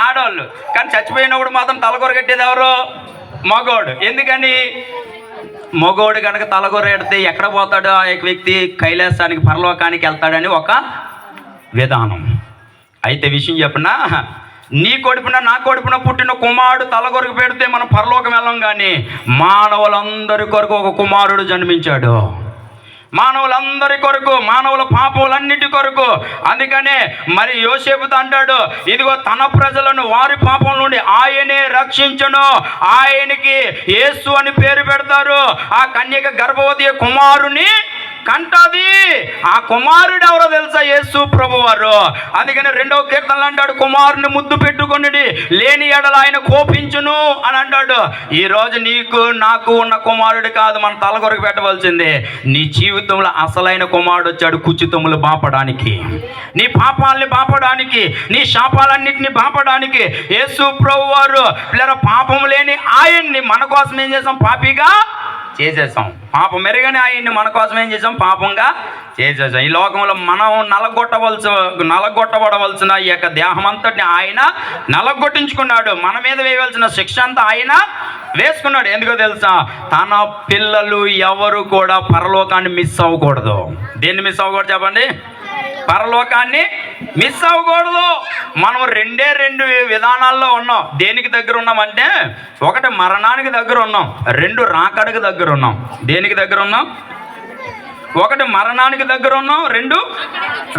ఆడవాళ్ళు. కానీ చచ్చిపోయినప్పుడు మాత్రం తలగొర కట్టేది ఎవరు? మగోడు. ఎందుకని? మగోడు కనుక తలగొర ఎడితే ఎక్కడ పోతాడు ఆ వ్యక్తి? కైలాసానికి, పరలోకానికి వెళ్తాడని ఒక విధానం. అయితే విషయం చెప్పినా, నీ కొడుపున నా కొడుపున పుట్టిన కుమారుడు తలగొరకు పెడితే మనం పరలోకం వెళ్ళం. కానీ మానవులందరి కొరకు ఒక కుమారుడు జన్మించాడు. మానవులందరి కొరకు, మానవుల పాపములన్నిటి కొరకు. అందుకనే మరి యోసేపుతో అంటాడు, ఇదిగో తన ప్రజలను వారి పాపం నుండి ఆయనే రక్షించును, ఆయనకి యేసు అని పేరు పెడతారు. ఆ కన్యక గర్భవతి కుమారుని కంటది. ఆ కుమారుడు ఎవరో తెలుసా? యేసు ప్రభువారు. అందుకని 2వ కీర్తనలు అంటాడు, కుమారుని ముద్దు పెట్టుకొనిడి, లేని ఎడల ఆయన కోపించును అని అంటాడు. ఈరోజు నీకు నాకు ఉన్న కుమారుడు కాదు మన తలగొరకు పెట్టవలసిందే. నీ జీవితంలో అసలైన కుమారుడు వచ్చాడు, కుచితములు బాపడానికి, నీ పాపాలని బాపడానికి, నీ శాపాలన్నింటినీ బాపడానికి. యేసు ప్రభువారు పిల్లల పాపం లేని ఆయన్ని మన కోసం ఏం చేసాం? పాపిగా చేసేసాం. పాపం మెరుగని ఆయన్ని మన కోసం ఏం చేసాం? పాపంగా చేసేసాం. ఈ లోకంలో మనం నలగొట్టబడవలసిన ఈ యొక్క దేహం అంతటిని ఆయన నలగొట్టించుకున్నాడు. మన మీద వేయవలసిన శిక్ష అంతా ఆయన వేసుకున్నాడు. ఎందుకో తెలుసా? తన పిల్లలు ఎవరు కూడా పరలోకాన్ని మిస్ అవ్వకూడదు. దేన్ని మిస్ అవ్వకూడదు చెప్పండి? పరలోకాన్ని మిస్ అవ్వకూడదు. మనం 2 విధానాల్లో ఉన్నాం. దేనికి దగ్గర ఉన్నామంటే, 1 మరణానికి దగ్గర ఉన్నాం, 2 రాకడకి దగ్గర ఉన్నాం. దేనికి దగ్గర ఉన్నాం? 1 మరణానికి దగ్గర ఉన్నాం, 2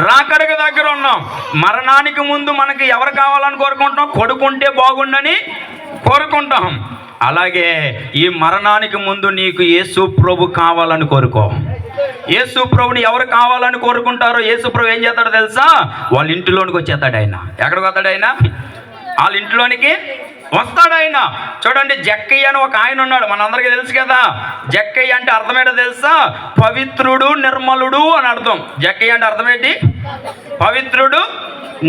రాకడకి దగ్గర ఉన్నాం. మరణానికి ముందు మనకి ఎవరు కావాలని కోరుకుంటాం? కొడుకుంటే బాగుండని కోరుకుంటాం. అలాగే ఈ మరణానికి ముందు నీకు యేసు ప్రభు కావాలని కోరుకో. యేసు ప్రభుని ఎవరు కావాలని కోరుకుంటారో యేసు ప్రభు ఏం చేస్తాడో తెలుసా? వాళ్ళ ఇంటిలోనికి వచ్చేస్తాడు ఆయన. ఎక్కడికి వస్తాడు ఆయన? వాళ్ళ ఇంట్లోనికి వస్తాడు ఆయన. చూడండి, జక్కయ్య అని ఒక ఆయన ఉన్నాడు, మనందరికీ తెలుసు కదా. జక్కయ్య అంటే అర్థమేంటో తెలుసా? పవిత్రుడు, నిర్మలుడు అని అర్థం. జక్కయ్య అంటే అర్థమేంటి? పవిత్రుడు,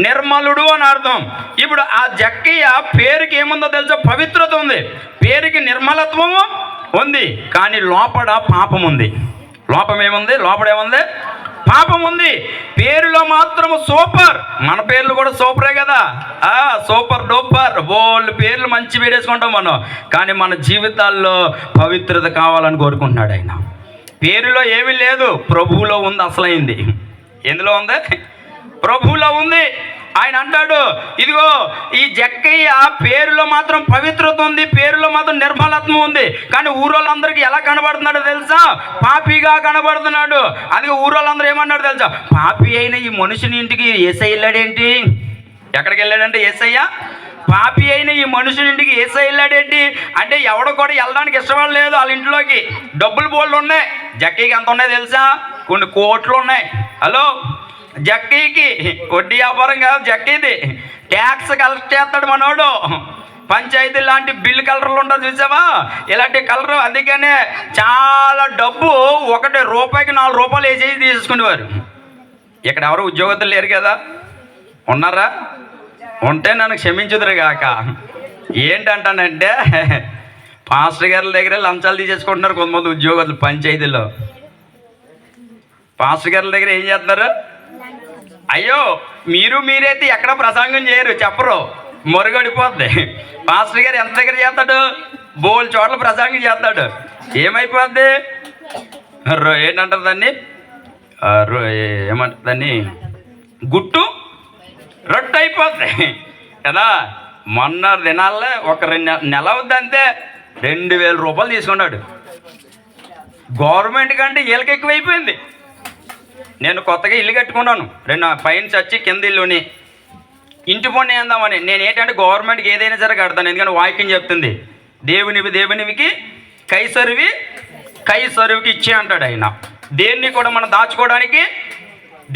నిర్మలుడు అని అర్థం. ఇప్పుడు ఆ జక్కయ్య పేరుకి ఏముందో తెలుసా? పవిత్రత ఉంది, పేరుకి నిర్మలత్వము ఉంది, కానీ లోపల పాపం ఉంది. లోపం ఏముంది? లోపల ఏముంది? పాపం ఉంది. పేరులో మాత్రం సూపర్. మన పేర్లు కూడా సూపరే కదా. సూపర్ డూపర్ బోల్డ్ పేర్లు మంచి పేరేసుకుంటాం మనం, కానీ మన జీవితాల్లో పవిత్రత కావాలని కోరుకుంటున్నాడు ఆయన. పేరులో ఏమీ లేదు, ప్రభువులో ఉంది. అసలైంది ఎందులో ఉంది? ప్రభువులో ఉంది. ఆయన అంటాడు, ఇదిగో ఈ జక్కయ్య పేరులో మాత్రం పవిత్రత ఉంది, పేరులో మాత్రం నిర్మలత్వం ఉంది, కానీ ఊరోళ్ళందరికీ ఎలా కనబడుతున్నాడో తెలుసా? పాపిగా కనబడుతున్నాడు. అందుకే ఊరోళ్ళందరూ ఏమన్నాడు తెలుసా? పాపి అయిన ఈ మనుషుని ఇంటికి యేసయ్య వెళ్ళాడేంటి? ఎక్కడికి వెళ్ళాడంటే యేసయ్య పాపి అయిన ఈ మనుషుని ఇంటికి యేసయ్య వెళ్ళాడేంటి అంటే ఎవడో కూడా వెళ్ళడానికి ఇష్టపడలేదు వాళ్ళ ఇంట్లోకి. డబ్బులు బోళ్ళు ఉన్నాయి. జక్కయ్యకి ఎంత ఉన్నాయి తెలుసా? కొన్ని కోట్లు ఉన్నాయి. హలో, జక్కీకి వడ్డీ వ్యాపారం కాదు, జక్కీది ట్యాక్స్ కలెక్ట్ చేస్తాడు మనోడు. పంచాయతీ లాంటి బిల్లు కలర్లు ఉంటుంది చూసావా, ఇలాంటి కలరు. అందుకనే చాలా డబ్బు, ఒకటి రూపాయికి 4 రూపాయలు వేసేసి తీసుకునేవారు. ఇక్కడ ఎవరు ఉద్యోగస్తులు లేరు కదా? ఉన్నారా? ఉంటే నన్ను క్షమించుదురు కాక. ఏంటంటానంటే, పాస్టర్ గారి దగ్గర లంచాలు తీసేసుకుంటున్నారు కొంతమంది ఉద్యోగస్తులు పంచాయతీలో. పాస్టర్ గారి దగ్గర ఏం చేస్తున్నారు? అయ్యో, మీరైతే ఎక్కడ ప్రసంగం చేయరు, చెప్పరు, మరుగడిపోద్ది. పాస్టర్ గారు ఎంత దగ్గర చేస్తాడు? బోల్ చోట్ల ప్రసంగం చేస్తాడు. ఏమైపోద్ది? ఏంటంటారు దాన్ని? ఏమంటారు దాన్ని? గుట్టు రొట్టె అయిపోద్ది కదా. మొన్న దినాల్లో ఒక 2 నెల అవుద్ది అంతే, 2000 రూపాయలు తీసుకున్నాడు. గవర్నమెంట్ కంటే వీళ్ళకి ఎక్కువైపోయింది. నేను కొత్తగా ఇల్లు కట్టుకున్నాను, 2 పైన చచ్చి కింద ఇల్లుని ఇంటి పన్ను ఏందామని. నేను ఏంటంటే గవర్నమెంట్కి ఏదైనా సరే కడతాను, ఎందుకంటే వాక్యం చెప్తుంది, దేవునికి కైసరువుకి ఇచ్చే అంటాడు ఆయన. దేన్ని కూడా మనం దాచుకోవడానికి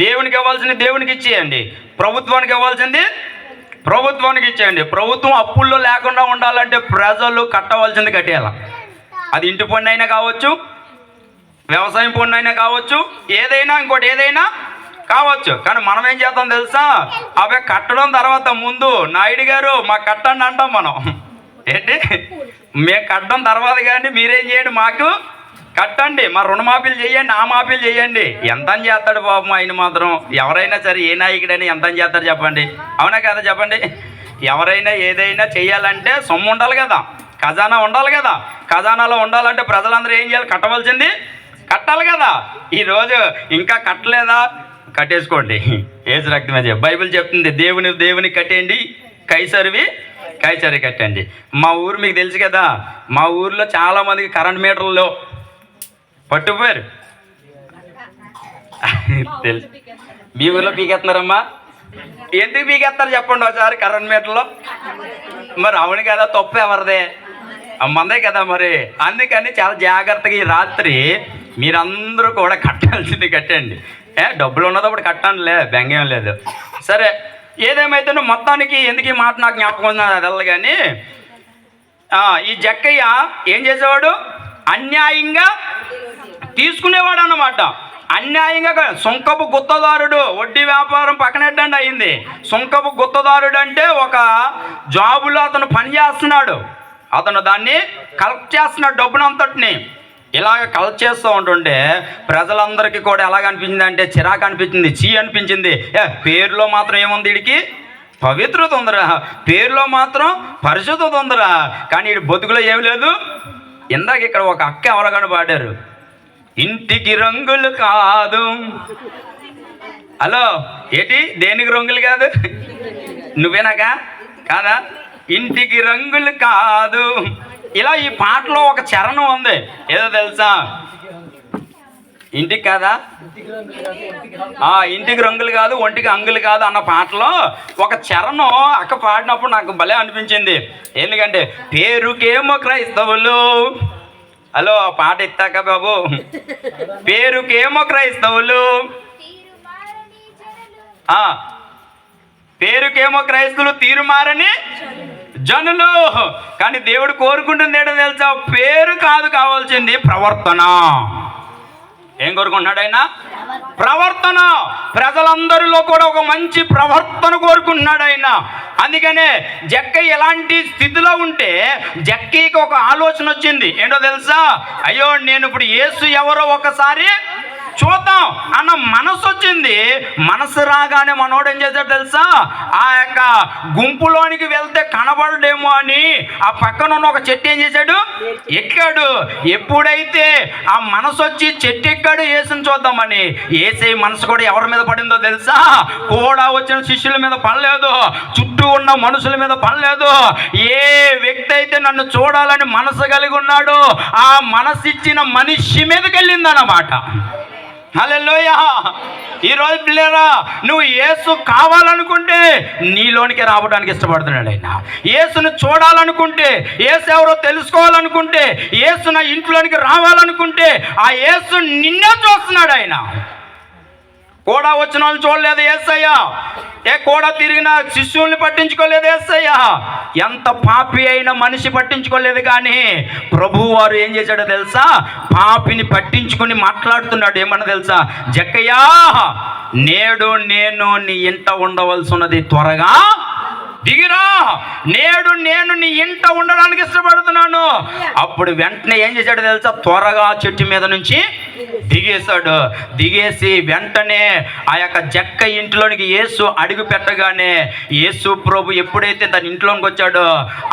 దేవునికి ఇవ్వాల్సింది దేవునికి ఇచ్చేయండి, ప్రభుత్వానికి ఇవ్వాల్సింది ప్రభుత్వానికి ఇచ్చేయండి. ప్రభుత్వం అప్పుల్లో లేకుండా ఉండాలంటే ప్రజలు కట్టవలసింది కట్టేయాల. అది ఇంటి పన్ను అయినా కావచ్చు, వ్యవసాయం పన్ను అయినా కావచ్చు, ఏదైనా ఇంకోటి ఏదైనా కావచ్చు. కానీ మనం ఏం చేద్దాం తెలుసా? అవి కట్టడం తర్వాత ముందు నాయుడు గారు మాకు కట్టండి అంటాం మనం. ఏంటి? మేము కట్టడం తర్వాత కానీ మీరేం చేయండి, మాకు కట్టండి, మా రుణమాఫీలు చేయండి, ఆ మాఫీలు చేయండి. ఎంత అని చేస్తాడు బాబు ఆయన మాత్రం. ఎవరైనా సరే ఏ నాయకుడైనా ఎంత అని చేస్తారు చెప్పండి, అవునా కదా చెప్పండి. ఎవరైనా ఏదైనా చేయాలంటే సొమ్ము ఉండాలి కదా, ఖజానా ఉండాలి కదా. ఖజానాలో ఉండాలంటే ప్రజలందరూ ఏం చేయాలి? కట్టవలసింది కట్టాలి కదా. ఈరోజు ఇంకా కట్టలేదా? కట్టేసుకోండి, ఏసు రక్తమే. బైబిల్ చెప్తుంది, దేవుని కట్టేయండి, కైసరి కట్టండి. మా ఊరు మీకు తెలుసు కదా, మా ఊర్లో చాలామందికి కరెంట్ మీటర్లు పట్టుకుపోయారు. తెలుసు, మీ ఊర్లో పీకేస్తున్నారమ్మా. ఎందుకు పీకేస్తారు చెప్పండి ఒకసారి కరెంట్ మీటర్లో? మరి అవును కదా, తప్పు ఎవరిదే? మందే కదా మరి. అందుకని చాలా జాగ్రత్తగా ఈ రాత్రి మీరందరూ కూడా కట్టాల్సింది కట్టండి. డబ్బులు ఉన్నదప్పుడు కట్టండిలే, బెంగేం లేదు. సరే, ఏదేమైతే మొత్తానికి ఎందుకు ఈ మాట నాకు జ్ఞాపకం అది కానీ, ఈ జక్కయ్య ఏం చేసేవాడు? అన్యాయంగా తీసుకునేవాడు అన్నమాట. అన్యాయంగా సుంకపు గుత్తదారుడు, వడ్డీ వ్యాపారం పక్కనెట్టండి అయింది. సుంకపు గుత్తదారుడు అంటే ఒక జాబులో అతను పని చేస్తున్నాడు, అతను దాన్ని కలెక్ట్ చేస్తున్నాడు డబ్బునంతటిని. ఇలాగ కలెక్ట్ చేస్తూ ఉంటుంటే ప్రజలందరికీ కూడా ఎలాగ అనిపించింది అంటే చిరాకు అనిపించింది, చీ అనిపించింది. పేరులో మాత్రం ఏముంది? వీడికి పవిత్రత ఉందిరా, పేరులో మాత్రం పరిశుద్ధత ఉందిరా, కానీ వీడి బతుకులో ఏమి లేదు. ఇందాక ఇక్కడ ఒక అక్క ఎవరగానే పాడారు, ఇంటికి రంగులు కాదు. హలో, ఏంటి? దేనికి రంగులు కాదు? నువ్వేనాకా కాదా? ఇంటికి రంగులు కాదు. ఇలా ఈ పాటలో ఒక చరణం ఉంది, ఏదో తెలుసా? ఇంటికి కాదా, ఇంటికి రంగులు కాదు ఒంటికి అంగులు కాదు అన్న పాటలో ఒక చరణం అక్క పాడినప్పుడు నాకు భలే అనిపించింది. ఎందుకంటే పేరుకేమో క్రైస్తవులు, హలో ఆ పాట ఎత్తాక బాబు, పేరుకేమో క్రైస్తవులు, పేరుకేమో క్రైస్తవులు తీరుమారని జనులు. కానీ దేవుడు కోరుకుంటుంది ఏంటో తెలుసా? పేరు కాదు కావాల్సింది ప్రవర్తన. ఏం కోరుకుంటున్నాడు ఆయన? ప్రవర్తన. ప్రజలందరిలో కూడా ఒక మంచి ప్రవర్తన కోరుకుంటున్నాడు ఆయన. అందుకనే జక్కయ్య ఎలాంటి స్థితిలో ఉంటే జక్కయ్యకి ఒక ఆలోచన వచ్చింది. ఏంటో తెలుసా? అయ్యో నేను ఇప్పుడు యేసు ఎవరో ఒకసారి చూద్దాం అన్న మనసు వచ్చింది. మనసు రాగానే మనోడు ఏం చేశాడు తెలుసా? ఆ యొక్క గుంపులోనికి వెళ్తే కనబడడేమో అని ఆ పక్కన ఉన్న ఒక చెట్టు ఏం చేశాడు? ఎక్కాడు. ఎప్పుడైతే ఆ మనసు వచ్చి చెట్టు ఎక్కాడు యేసుని చూద్దామని, యేసే మనసు కూడా ఎవరి మీద పడిందో తెలుసా? కూడా వచ్చిన శిష్యుల మీద పడలేదు, చుట్టూ ఉన్న మనుషుల మీద పడలేదు. ఏ వ్యక్తి అయితే నన్ను చూడాలని మనసు కలిగి ఉన్నాడో ఆ మనసు ఇచ్చిన మనిషి మీదకి వెళ్ళిందన్నమాట. హల్లెలూయా. ఈరోజు పిల్లరా, నువ్వు యేసు కావాలనుకుంటే నీలోనికి రావడానికి ఇష్టపడుతున్నాడు ఆయన. యేసును చూడాలనుకుంటే, యేసు ఎవరో తెలుసుకోవాలనుకుంటే, యేసు నా ఇంట్లోనికి రావాలనుకుంటే ఆ యేసు నిన్నే చూస్తున్నాడు ఆయన. కూడా వచ్చిన వాళ్ళు చూడలేదు యేసయ్య, కూడా తిరిగిన శిష్యుల్ని పట్టించుకోలేదు యేసయ్య, ఎంత పాపి అయిన మనిషి పట్టించుకోలేదు. కానీ ప్రభువు వారు ఏం చేశాడో తెలుసా? పాపిని పట్టించుకొని మాట్లాడుతున్నాడు. ఏమన్నా తెలుసా? జక్కయ్యా, నేడు నేను నీ ఇంట ఉండవలసి ఉన్నది, త్వరగా దిగిరా, నేడు నేను నీ ఇంట ఉండడానికి ఇష్టపడుతున్నాను. అప్పుడు వెంటనే ఏం చేశాడు తెలుసా? త్వరగా చెట్టు మీద నుంచి దిగేశాడు. దిగేసి వెంటనే ఆ యొక్క జక్క ఇంట్లోనికి యేసు అడుగు పెట్టగానే యేసు ప్రభు ఎప్పుడైతే తన ఇంట్లోనికి వచ్చాడో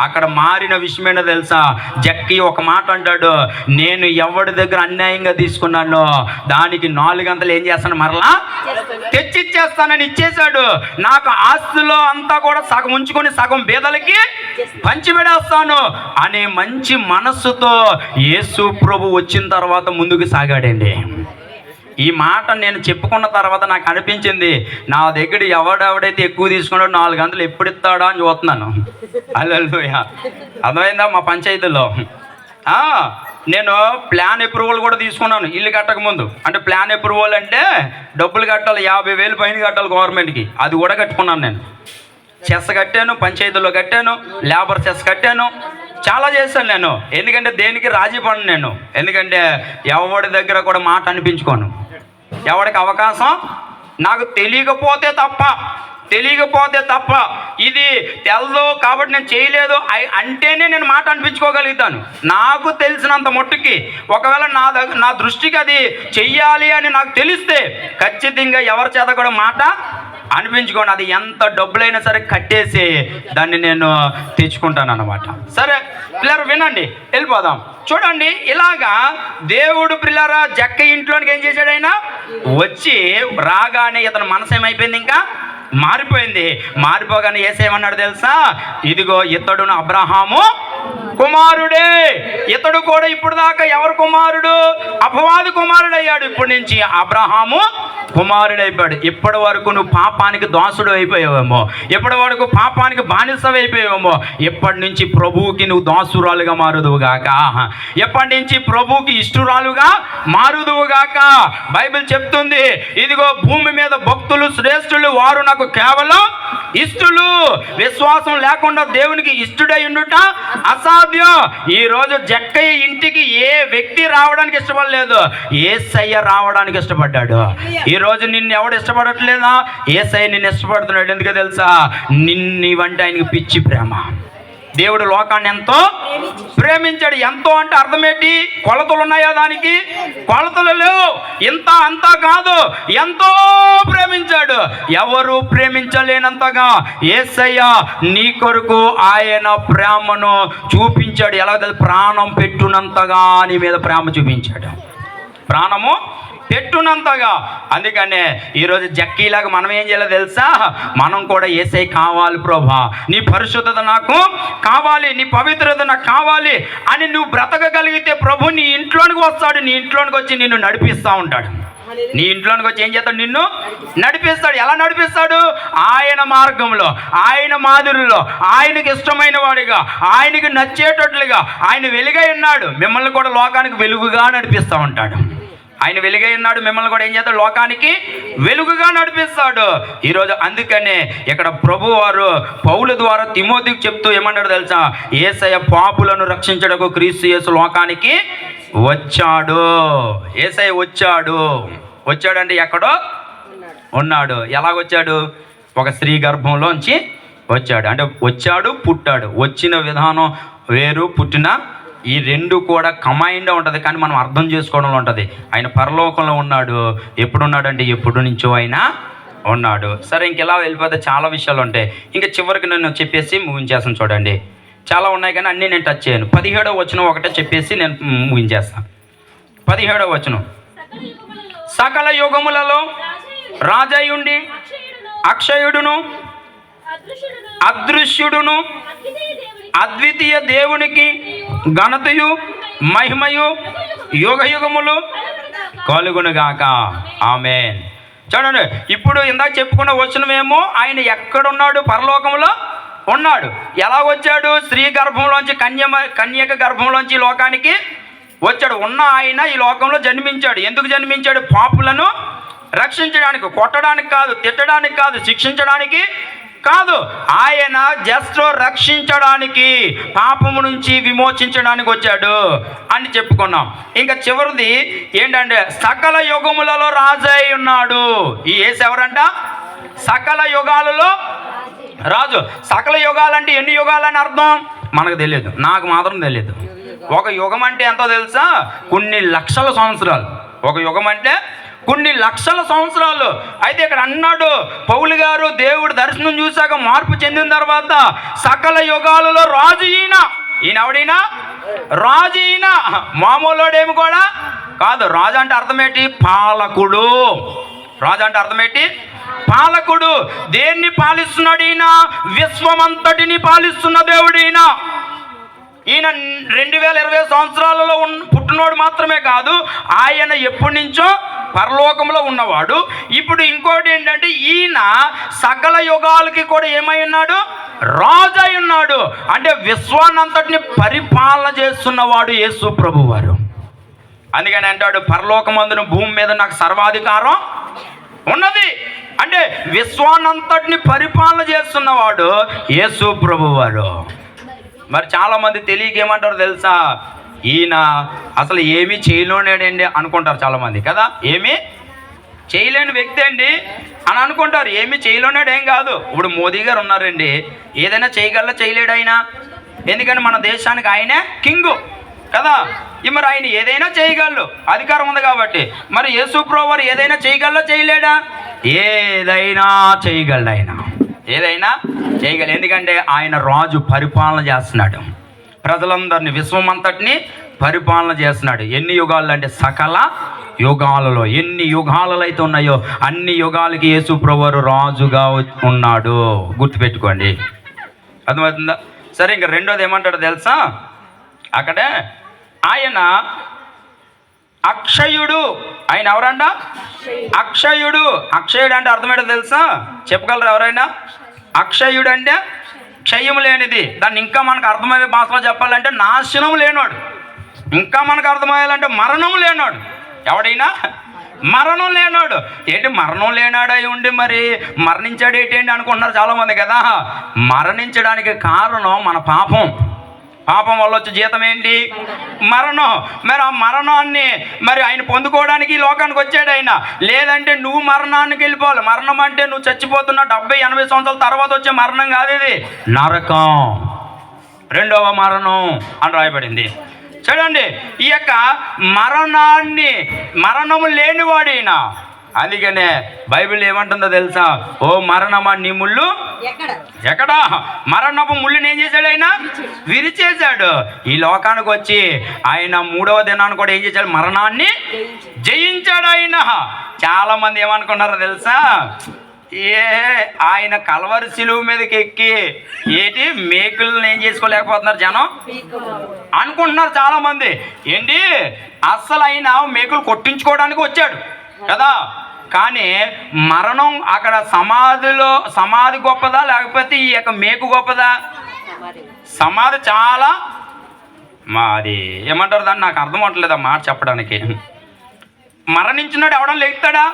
అక్కడ మారిన విషయమేనో తెలుసా? జక్కి ఒక మాట అంటాడు, నేను ఎవరి దగ్గర అన్యాయంగా తీసుకున్నానో దానికి 4 ఏం చేస్తాను, మరలా తెచ్చిచ్చేస్తానని ఇచ్చేశాడు. నాకు ఆస్తిలో అంతా కూడా సగం ఉంచుకొని సగం పేదలకి పంచిపెడేస్తాను అనే మంచి మనస్సుతో యేసు ప్రభు వచ్చిన తర్వాత ముందుకు సాగాడండి. ఈ మాట నేను చెప్పుకున్న తర్వాత నాకు అనిపించింది, నా దగ్గర ఎవడెవడైతే ఎక్కువ తీసుకున్నాడో 4 ఎప్పుడు ఇస్తాడా అని చూస్తున్నాను. హల్లెలూయా. అర్థమైందా? మా పంచాయతీలో నేను ప్లాన్ అప్రూవల్ కూడా తీసుకున్నాను ఇల్లు కట్టక ముందు. అంటే ప్లాన్ అప్రూవల్ అంటే డబ్బులు కట్టాలి, 50,000 పైన కట్టాలి గవర్నమెంట్కి. అది కూడా కట్టుకున్నాను నేను. చెస్ కట్టాను, పంచాయతీలో కట్టాను, లేబర్ చెస్ కట్టాను, చాలా చేశాను నేను. ఎందుకంటే దేనికి రాజీ పడను నేను. ఎందుకంటే ఎవడి దగ్గర కూడా మాట అనిపించుకోను. ఎవడికి అవకాశం నాకు తెలియకపోతే తప్ప ఇది తెలదు కాబట్టి నేను చేయలేదు అంటేనే నేను మాట అనిపించుకోగలుగుతాను. నాకు తెలిసినంత మట్టుకి ఒకవేళ నా దృష్టికి అది చెయ్యాలి అని నాకు తెలిస్తే ఖచ్చితంగా ఎవరి చేత కూడా మాట అనిపించుకోండి. అది ఎంత డబ్బులైనా సరే కట్టేసి దాన్ని నేను తెచ్చుకుంటాను అన్నమాట. సరే పిల్లలు వినండి, వెళ్ళిపోదాం. చూడండి, ఇలాగా దేవుడు పిల్లరా జక్క ఇంట్లోనికి ఏం చేశాడు? ఆయన వచ్చి రాగానే ఇతని మనసు ఏమైపోయింది? ఇంకా మారిపోయింది. మారిపోగానే యేసేమన్నాడు తెలుసా? ఇదిగో ఇతడు అబ్రహాము కుమారుడే. ఇతడు కూడా ఇప్పుడు దాకా ఎవరు కుమారుడు? అపవాది కుమారుడు అయ్యాడు. ఇప్పటి నుంచి అబ్రహాము కుమారుడు అయిపోయాడు. ఇప్పటి వరకు నువ్వు పాపానికి దాసుడు అయిపోయావేమో, ఇప్పటి వరకు పాపానికి బానిస అయిపోయావేమో, ఇప్పటి నుంచి ప్రభువుకి నువ్వు దాసురాలుగా మారుదువుగాక. ఎప్పటి నుంచి ప్రభువుకి ఇష్టురాలుగా మారుదువుగాక. బైబిల్ చెప్తుంది, ఇదిగో భూమి మీద భక్తులు శ్రేష్ఠులు, వారు నాకు కేవలం ఇష్టులు. విశ్వాసం లేకుండా దేవునికి ఇష్టుడై ఉండుట అసాధ్యం. ఈరోజు జక్కయ్య ఇంటికి ఏ వ్యక్తి రావడానికి ఇష్టపడలేదు, యేసయ్య రావడానికి ఇష్టపడ్డాడు. ఈరోజు నిన్ను ఎవడు ఇష్టపడట్లేదా? యేసయ్య నిన్ను ఇష్టపడుతున్నాడు. ఎందుకో తెలుసా? నీవంటే ఆయనకి పిచ్చి ప్రేమ. దేవుడు లోకాన్ని ఎంతో ప్రేమించాడు. ఎంతో అంటే అర్థమేంటి? కొలతలు ఉన్నాయా దానికి? కొలతలు లేవు. ఇంత అంతా కాదు, ఎంతో ప్రేమించాడు. ఎవరు ప్రేమించలేనంతగా యేసయ్య నీ కొరకు ఆయన ప్రేమను చూపించాడు. ఎలా ప్రాణం పెట్టునంతగా నీ మీద ప్రేమ చూపించాడు. ప్రాణము పెట్టునంతగా. అందుకనే ఈరోజు జక్కీలాగా మనం ఏం చేయాలో తెలుసా? మనం కూడా యేసయ్య కావాలి ప్రభా, నీ పరిశుద్ధత నాకు కావాలి, నీ పవిత్రత నాకు కావాలి అని నువ్వు బ్రతకగలిగితే ప్రభు నీ ఇంట్లోనికి వస్తాడు. నీ ఇంట్లోనికి వచ్చి నిన్ను నడిపిస్తూ ఉంటాడు. నీ ఇంట్లోనికి వచ్చి ఏం చేస్తాడు? నిన్ను నడిపిస్తాడు. ఎలా నడిపిస్తాడు? ఆయన మార్గంలో, ఆయన మాదిరిలో, ఆయనకి ఇష్టమైన వాడిగా, ఆయనకి నచ్చేటట్లుగా. ఆయన వెలుగై ఉన్నాడు, మిమ్మల్ని కూడా లోకానికి వెలుగుగా నడిపిస్తూ ఉంటాడు. ఆయన వెలుగై ఉన్నాడు, మిమ్మల్ని కూడా ఏం చేస్తాడు? లోకానికి వెలుగుగా నడిపిస్తాడు. ఈరోజు అందుకనే ఇక్కడ ప్రభు వారు పౌలు ద్వారా తిమోతికి చెప్తూ ఏమన్నాడు తెలుసా? యేసయ్య పాపులను రక్షించడానికి క్రీస్తు యేసు లోకానికి వచ్చాడు. యేసయ్య వచ్చాడంటే ఎక్కడో ఉన్నాడు. ఎలాగొచ్చాడు? ఒక స్త్రీ గర్భంలోంచి వచ్చాడు. అంటే వచ్చాడు, పుట్టాడు. వచ్చిన విధానం వేరు, పుట్టిన ఈ రెండు కూడా కంబైన్డ్గా ఉంటుంది. కానీ మనం అర్థం చేసుకోవడంలో ఉంటుంది. ఆయన పరలోకంలో ఉన్నాడు. ఎప్పుడు ఉన్నాడంటే ఎప్పుడు నుంచో ఆయన ఉన్నాడు. సరే, ఇంకెలా వెళ్ళిపోతే చాలా విషయాలు ఉంటాయి. ఇంకా చివరికి నేను చెప్పేసి ముగించేస్తాను. చూడండి, చాలా ఉన్నాయి కానీ అన్నీ నేను టచ్ చేయను. 17వ వచనం ఒకటే చెప్పేసి నేను ముగించేస్తాను. 17వ వచనం, సకల యుగములలో రాజయుండి అక్షయుడును అదృశ్యుడును అద్వితీయ దేవునికి ఘనతయు మహిమయు యుగయుగములు కలుగునుగాక. ఆమేన్. చూడండి, ఇప్పుడు ఇందాక చెప్పుకున్న వచనమేమో ఆయన ఎక్కడున్నాడు? పరలోకంలో ఉన్నాడు. ఎలా వచ్చాడు? స్త్రీ గర్భంలోంచి, కన్యక గర్భంలోంచి లోకానికి వచ్చాడు. ఉన్న ఆయన ఈ లోకంలో జన్మించాడు. ఎందుకు జన్మించాడు? పాపులను రక్షించడానికి, కొట్టడానికి కాదు, తిట్టడానికి కాదు, శిక్షించడానికి కాదు. ఆయన జస్ట్ రక్షించడానికి, పాపము నుంచి విమోచించడానికి వచ్చాడు అని చెప్పుకున్నాం. ఇంకా చివరిది ఏంటంటే సకల యుగములలో రాజై ఉన్నాడు. ఈ యేసు ఎవరంట? సకల యుగాలలో రాజు. సకల యుగాలంటే ఎన్ని యుగాలని అర్థం మనకు తెలియదు, నాకు మాత్రం తెలియదు. ఒక యుగం అంటే ఎంతో తెలుసా? కొన్ని లక్షల సంవత్సరాలు. ఒక యుగం అంటే కొన్ని లక్షల సంవత్సరాలు. అయితే ఇక్కడ అన్నాడు పౌలు గారు, దేవుడు దర్శనం చూశాక మార్పు చెందిన తర్వాత సకల యుగాలలో రాజు ఈయన. ఈయన ఎవడైనా? రాజు ఈయన. మామూలుడేమి కూడా కాదు. రాజు అంటే అర్థమేంటి? పాలకుడు. రాజు అంటే అర్థమేంటి? పాలకుడు. దేన్ని పాలిస్తున్నాడు ఈయన? విశ్వమంతటిని పాలిస్తున్న దేవుడు ఈయన. ఈయన 2020 సంవత్సరాలలో పుట్టినోడు మాత్రమే కాదు, ఆయన ఎప్పటి నుంచో పరలోకంలో ఉన్నవాడు. ఇప్పుడు ఇంకోటి ఏంటంటే ఈయన సకల యుగాలకి కూడా ఏమై ఉన్నాడు? రాజు అయి ఉన్నాడు. అంటే విశ్వాన్నంతటిని పరిపాలన చేస్తున్నవాడు యేసు ప్రభు వారు. అందుకని అంటాడు, పరలోకమందున భూమి మీద నాకు సర్వాధికారం ఉన్నది. అంటే విశ్వాన్నంతటిని పరిపాలన చేస్తున్నవాడు యేసు ప్రభు వారు. మరి చాలామంది తెలియక ఏమంటారు తెలుసా? ఈయన అసలు ఏమీ చేయలేడండి అనుకుంటారు చాలామంది కదా. ఏమీ చేయలేని వ్యక్తి అండి అని అనుకుంటారు. ఏమీ చేయలేనాడు ఏం కాదు. ఇప్పుడు మోదీ గారు ఉన్నారండి, ఏదైనా చేయగల చేయలేడు ఆయన. ఎందుకని మన దేశానికి ఆయనే కింగు కదా. మరి ఆయన ఏదైనా చేయగలరు, అధికారం ఉంది కాబట్టి. మరి యేసు ప్రభువు వారు ఏదైనా చేయగలరా చేయలేడా? ఏదైనా చేయగలడు ఆయన, ఏదైనా చేయగలరు. ఎందుకంటే ఆయన రాజు, పరిపాలన చేస్తున్నాడు ప్రజలందరినీ, విశ్వమంతటిని పరిపాలన చేస్తున్నాడు. ఎన్ని యుగాలు అంటే సకల యుగాలలో. ఎన్ని యుగాలలో అయితే ఉన్నాయో అన్ని యుగాలకి యేసు ప్రభువు రాజుగా ఉన్నాడు. గుర్తుపెట్టుకోండి, అర్థమవుతుందా? సరే, ఇంకా రెండోది ఏమంటాడో తెలుసా? అక్కడే ఆయన అక్షయుడు. ఆయన ఎవరంట? అక్షయుడు. అక్షయుడు అంటే అర్థమేటో తెలుసా? చెప్పగలరు ఎవరైనా? అక్షయుడు అంటే క్షయం లేనిది. దాన్ని ఇంకా మనకు అర్థమయ్యే భాషలో చెప్పాలంటే నాశనం లేనోడు. ఇంకా మనకు అర్థమయ్యాలంటే మరణం లేనోడు. ఎవడైనా మరణం లేనాడు. ఏంటి మరణం లేనాడు అయి ఉండి మరి మరణించాడు ఏంటి అనుకుంటున్నారు చాలామంది కదా. మరణించడానికి కారణం మన పాపం. పాపం వల్ల వచ్చే జీతం ఏంటి? మరణం. మరి ఆ మరణాన్ని మరి ఆయన పొందుకోవడానికి ఈ లోకానికి వచ్చాడు ఆయన. లేదంటే నువ్వు మరణానికి వెళ్ళిపోవాలి. మరణం అంటే నువ్వు చచ్చిపోతున్న 70-80 సంవత్సరాల తర్వాత వచ్చే మరణం కాదు, ఇది నరకం, రెండవ మరణం అని రాయబడింది. చూడండి, ఈ యొక్క మరణము లేనివాడు ఈయన. అందుకనే బైబిల్ ఏమంటుందో తెలుసా? ఓ మరణమా నీ ముళ్ళు ఎక్కడా? మరణపు ముళ్ళుని ఏం చేశాడు ఆయన? విరిచేశాడు. ఈ లోకానికి వచ్చి ఆయన 3వ దినాన్ని కూడా ఏం చేశాడు? మరణాన్ని జయించాడు ఆయన. చాలామంది ఏమనుకున్నారో తెలుసా, ఆయన కల్వరి సిలువ మీదకి ఎక్కి ఏంటి మేకులను ఏం చేసుకోలేకపోతున్నారు జనం అనుకుంటున్నారు చాలామంది. ఏంటి అస్సలు ఆయన మేకులు కొట్టించుకోవడానికి వచ్చాడు కదా, కానీ మరణం అక్కడ సమాధి గొప్పదా లేకపోతే ఈ యొక్క మేకు గొప్పదా? సమాధి చాలా అది ఏమంటారు దాన్ని, నాకు అర్థం అవట్లేదు ఆ మాట చెప్పడానికి. మరణించినాడు ఎవడం లేస్తాడా?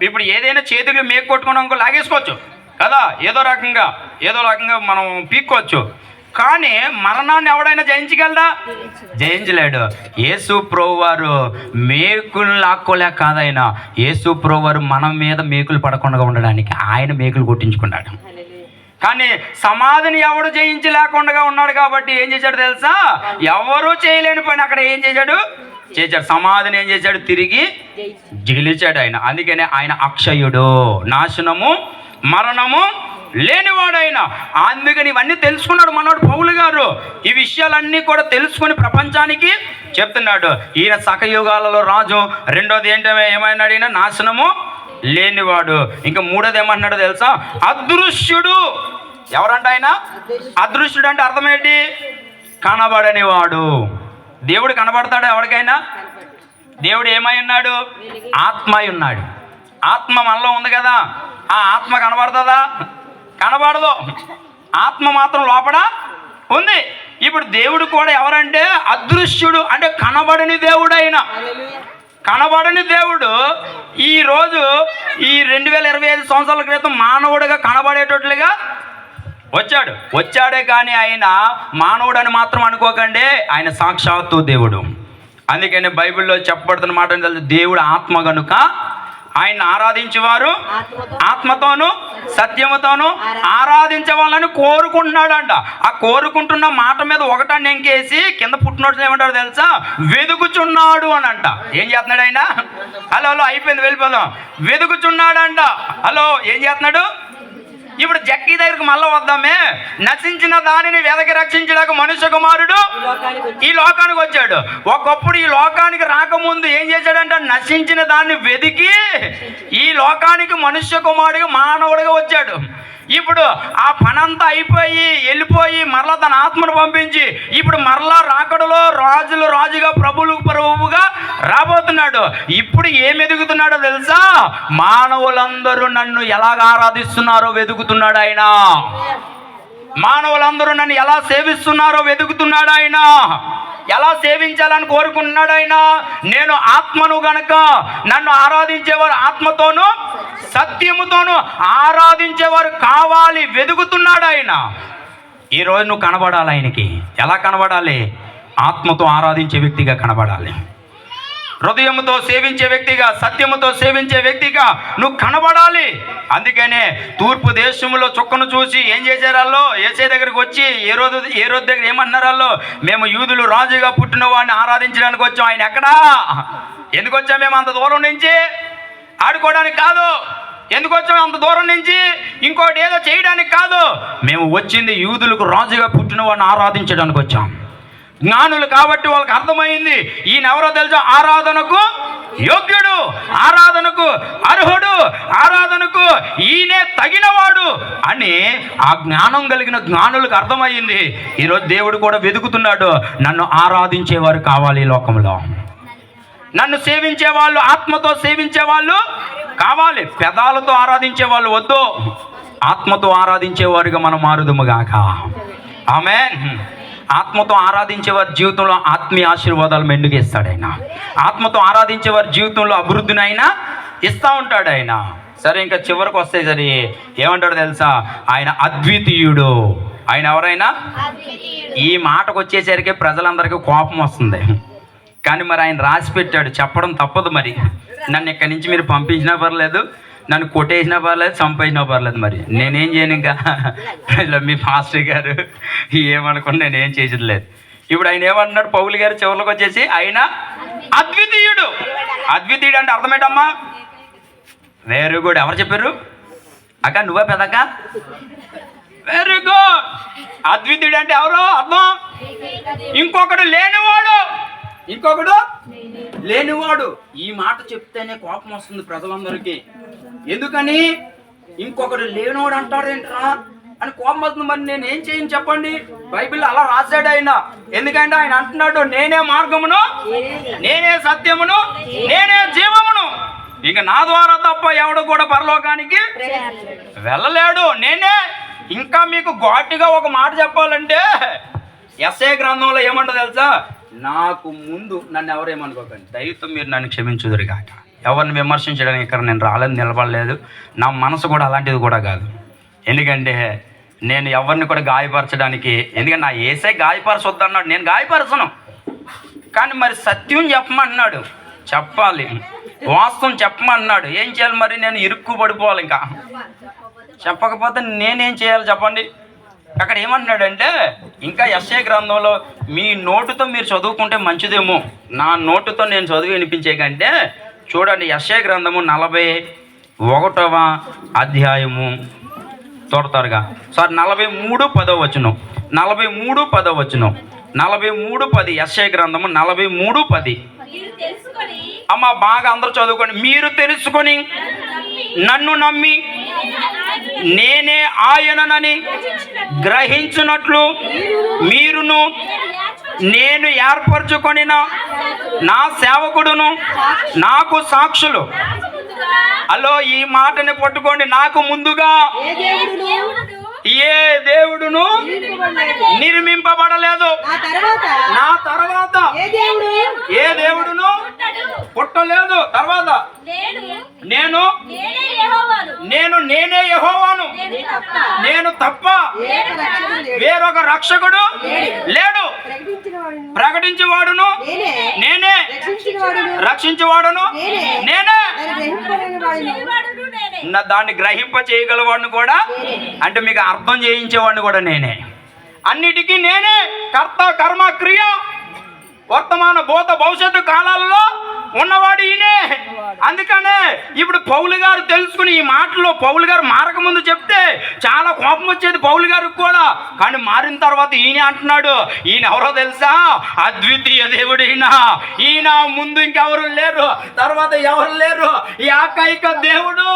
ఇప్పుడు ఏదైనా చేతులు మేకు కొట్టుకున్నాం లాగేసుకోవచ్చు కదా, ఏదో రకంగా మనం పీక్కోవచ్చు. కానీ మరణాన్ని ఎవడైనా జయించగలడా? జయించలేడు. యేసు ప్రభువారు మేకులు లాక్కోలేక కాదైనా, యేసు ప్రభువారు మన మీద మేకులు పడకుండా ఉండడానికి ఆయన మేకులు కొట్టించుకున్నాడు. కానీ సమాధిని ఎవడు జయించలేకుండా ఉన్నాడు కాబట్టి ఏం చేశాడు తెలుసా, ఎవరు చేయలేని పని అక్కడ ఏం చేశాడు, సమాధిని ఏం చేశాడు, తిరిగి గెలిచాడు ఆయన. అందుకనే ఆయన అక్షయుడు, నాశనము మరణము లేనివాడైనా. అందుకని ఇవన్నీ తెలుసుకున్నాడు మనోడు పౌలు గారు. ఈ విషయాలన్నీ కూడా తెలుసుకుని ప్రపంచానికి చెప్తున్నాడు. ఈయన సకయుగాలలో రాజు. రెండోది ఏమైనాడు ఈయన, నాశనము లేనివాడు. ఇంకా మూడోది ఏమన్నాడు తెలుసా, అదృశ్యుడు. ఎవరంట ఆయన? అదృశ్యుడు అంటే అర్థం ఏంటి? కనబడని వాడు. దేవుడు కనబడతాడు ఎవరికైనా? దేవుడు ఏమై ఉన్నాడు? ఆత్మ అయి ఉన్నాడు. ఆత్మ మనలో ఉంది కదా, ఆ ఆత్మ కనబడుతుందా? కనబడదు. ఆత్మ మాత్రం లోపల ఉంది. ఇప్పుడు దేవుడు కూడా ఎవరంటే అదృశ్యుడు, అంటే కనబడని దేవుడు. అయినా కనబడని దేవుడు ఈరోజు ఈ 2025 సంవత్సరాల క్రితం మానవుడిగా కనబడేటట్లుగా వచ్చాడే కానీ ఆయన మానవుడని మాత్రం అనుకోకండి, ఆయన సాక్షాత్తు దేవుడు. అందుకని బైబిల్లో చెప్పబడుతున్న మాట తెలుసు, దేవుడు ఆత్మ గనుక ఆయన ఆరాధించేవారు ఆత్మతోనూ సత్యముతోనూ ఆరాధించవాలని కోరుకుంటున్నాడంట. ఆ కోరుకుంటున్న మాట మీద ఒకటాన్ని ఎంకేసి కింద పుట్టినోట్లు ఏమంటారు తెలుసా, వెదుకుచున్నాడు అని అంట. ఏం చేస్తున్నాడు ఆయన? హలో అయిపోయింది, వెళ్ళిపోదాం. వెదుకుచున్నాడంట. హలో ఏం చేస్తున్నాడు? ఇప్పుడు జక్కీ దగ్గరికి మళ్ళీ వద్దామే. నశించిన దానిని వెదకి రక్షించడానికి మనుష్య కుమారుడు ఈ లోకానికి వచ్చాడు. ఒకప్పుడు ఈ లోకానికి రాకముందు ఏం చేశాడంటే, నశించిన దాన్ని వెదికి ఈ లోకానికి మనుష్య కుమారుడిగా మానవుడిగా వచ్చాడు. ఇప్పుడు ఆ పనంతా అయిపోయి వెళ్ళిపోయి మరలా తన ఆత్మను పంపించి ఇప్పుడు మరలా రాకడలో రాజుగా ప్రభువుగా రాబోతున్నాడు. ఇప్పుడు ఏం ఎదుగుతున్నాడో తెలుసా, మానవులందరూ నన్ను ఎలాగ ఆరాధిస్తున్నారో వెతుకుతున్నాడు ఆయన. మానవులందరూ నన్ను ఎలా సేవిస్తున్నారో వెతుకుతున్నాడు ఆయన. ఎలా సేవించాలని కోరుకుంటున్నాడు ఆయన. నేను ఆత్మను గనక నన్ను ఆరాధించేవారు ఆత్మతోనూ సత్యముతోనూ ఆరాధించేవారు కావాలి, వెతుకుతున్నాడు ఆయన. ఈరోజు నువ్వు కనబడాలి ఆయనకి. ఎలా కనబడాలి? ఆత్మతో ఆరాధించే వ్యక్తిగా కనబడాలి. హృదయముతో సేవించే వ్యక్తిగా, సత్యముతో సేవించే వ్యక్తిగా నువ్వు కనబడాలి. అందుకనే తూర్పు దేశంలో చుక్కను చూసి ఏం చేశారు వాళ్ళు? యేసే దగ్గరికి వచ్చి ఏ రోజు దగ్గర ఏమన్నారు వాళ్ళు? మేము యూదులు రాజుగా పుట్టిన వాడిని ఆరాధించడానికి వచ్చాం. ఆయన ఎక్కడా? ఎందుకు వచ్చాం మేము అంత దూరం నుంచి? ఆడుకోవడానికి కాదు. ఎందుకు వచ్చాం అంత దూరం నుంచి? ఇంకోటి ఏదో చేయడానికి కాదు. మేము వచ్చింది యూదులకు రాజుగా పుట్టిన వాడిని ఆరాధించడానికి వచ్చాం. జ్ఞానులు కాబట్టి వాళ్ళకి అర్థమైంది ఈయన ఎవరో తెలుసా, ఆరాధనకు యోగ్యుడు, ఆరాధనకు అర్హుడు, ఆరాధనకు ఈయనే తగినవాడు అని ఆ జ్ఞానం కలిగిన జ్ఞానులకు అర్థమైంది. ఈరోజు దేవుడు కూడా వెతుకుతున్నాడు, నన్ను ఆరాధించేవారు కావాలి ఈ లోకంలో. నన్ను సేవించే వాళ్ళు, ఆత్మతో సేవించే వాళ్ళు కావాలి. పెదాలతో ఆరాధించే వాళ్ళు వద్దు, ఆత్మతో ఆరాధించేవారుగా మనం మారుదుముగాక. ఆమేన్. ఆత్మతో ఆరాధించే వారి జీవితంలో ఆత్మీయ ఆశీర్వాదాలు మెండుగా ఇస్తాడు ఆయన. ఆత్మతో ఆరాధించే వారి జీవితంలో అభివృద్ధిని ఆయన ఇస్తూ ఉంటాడు ఆయన. సరే, ఇంకా చివరికి వస్తే సరే ఏమంటాడు తెలుసా, ఆయన అద్వితీయుడు. ఆయన ఎవరైనా ఈ మాటకు వచ్చేసరికి ప్రజలందరికీ కోపం వస్తుంది. కానీ మరి ఆయన రాసి పెట్టాడు, చెప్పడం తప్పదు. మరి నన్ను ఇక్కడి నుంచి మీరు పంపించినా పర్లేదు, నన్ను కొట్టేసినా పర్లేదు, చంపేసినా పర్లేదు, మరి నేనేం చేయను. ఇంకా మీ మాస్టర్ గారు ఏమనుకుని నేనేం చేసేది లేదు. ఇప్పుడు ఆయన ఏమంటున్నాడు పౌలు గారు చివరికి వచ్చేసి, ఆయన అద్వితీయుడు. అద్వితీయుడు అంటే అర్థం ఏంటమ్మా? Very good. ఎవరు చెప్పారు అక్క? నువ్వే పెద్దక్క. Very good. అద్వితీయుడు అంటే ఎవరు అర్థం? ఇంకొకడు లేనివాడు. ఇంకొకడు లేనివాడు. ఈ మాట చెప్తేనే కోపం వస్తుంది ప్రజలందరికీ. ఎందుకని? ఇంకొకడు లేనివాడు అంటాడేంట్రా అని కోపం వస్తుంది. మరి నేను ఏం చేయను చెప్పండి? బైబిల్ అలా రాశాడు ఆయన. ఎందుకంటే ఆయన అంటున్నాడు, నేనే మార్గమును, నేనే సత్యమును, నేనే జీవమును, ఇక నా ద్వారా తప్ప ఎవడు కూడా పరలోకానికి వెళ్ళలేడు, నేనే. ఇంకా మీకు ఘాటుగా ఒక మాట చెప్పాలంటే యెషయా గ్రంథంలో ఏమంటో తెలుసా? నాకు ముందు నన్ను ఎవరేమనుకోకండి, దయతో మీరు నన్ను క్షమించుదురు కాక. ఎవరిని విమర్శించడానికి ఇక్కడ నేను రాలేదు, నిలబడలేదు. నా మనసు కూడా అలాంటిది కూడా కాదు. ఎందుకంటే నేను ఎవరిని కూడా గాయపరచడానికి, ఎందుకంటే నా యేసే గాయపరచొద్దు అన్నాడు. నేను గాయపరచను, కానీ మరి సత్యం చెప్పమన్నాడు, చెప్పాలి. వాస్తవం చెప్పమన్నాడు, ఏం చేయాలి? మరి నేను ఇరుక్కు పడిపోవాలి. ఇంకా చెప్పకపోతే నేనేం చేయాలి చెప్పండి? అక్కడ ఏమంటున్నాడంటే, ఇంకా యెషయా గ్రంథంలో మీ నోటుతో మీరు చదువుకుంటే మంచిదేమో, నా నోటుతో నేను చదువు వినిపించే కంటే చూడండి. యెషయా గ్రంథము 41వ అధ్యాయము త్వరగా 43:10 వచనం, 43:10 వచనం, 43:10. యెషయా గ్రంథము 43:10. అమ్మ బాగా అందరూ చదువుకోండి. మీరు తెలుసుకొని నన్ను నమ్మి నేనే ఆయననని గ్రహించున్నట్లు మీరును నేను ఏర్పరచుకొనిన నా సేవకుడును నాకు సాక్షులు. అలో ఈ మాటని పట్టుకోండి. నాకు ముందుగా ఏ దేవుడును నిర్మింపబడలేదు, నా తర్వాత ఏ దేవుడును పుట్టలేదు. తర్వాత నేనే యెహోవాను, నేను తప్ప వేరొక రక్షకుడు లేడు. ప్రకటించేవాడును నేనే, రక్షించేవాడును నేనే, దాన్ని గ్రహింప చేయగలవాడిని కూడా, అంటే మీకు అర్థం చేయించేవాడిని కూడా నేనే. అన్నిటికీ నేనే కర్త, కర్మ, క్రియ, వర్తమాన, భూత, భవిష్యత్తు కాలాలలో ఉన్నవాడు ఈయనే. అందుకనే ఇప్పుడు పౌలు గారు తెలుసుకుని ఈ మాటలో పౌలు గారు మారక ముందు చెప్తే చాలా కోపం వచ్చేది పౌలు గారికి కూడా. కానీ మారిన తర్వాత ఈయన అంటున్నాడు, ఈయన ఎవరో తెలుసా? అద్వితీయ దేవుడు ఈయన. ఈయన ముందు ఇంకెవరు లేరు, తర్వాత ఎవరు లేరు. ఈ ఏకైక దేవుడు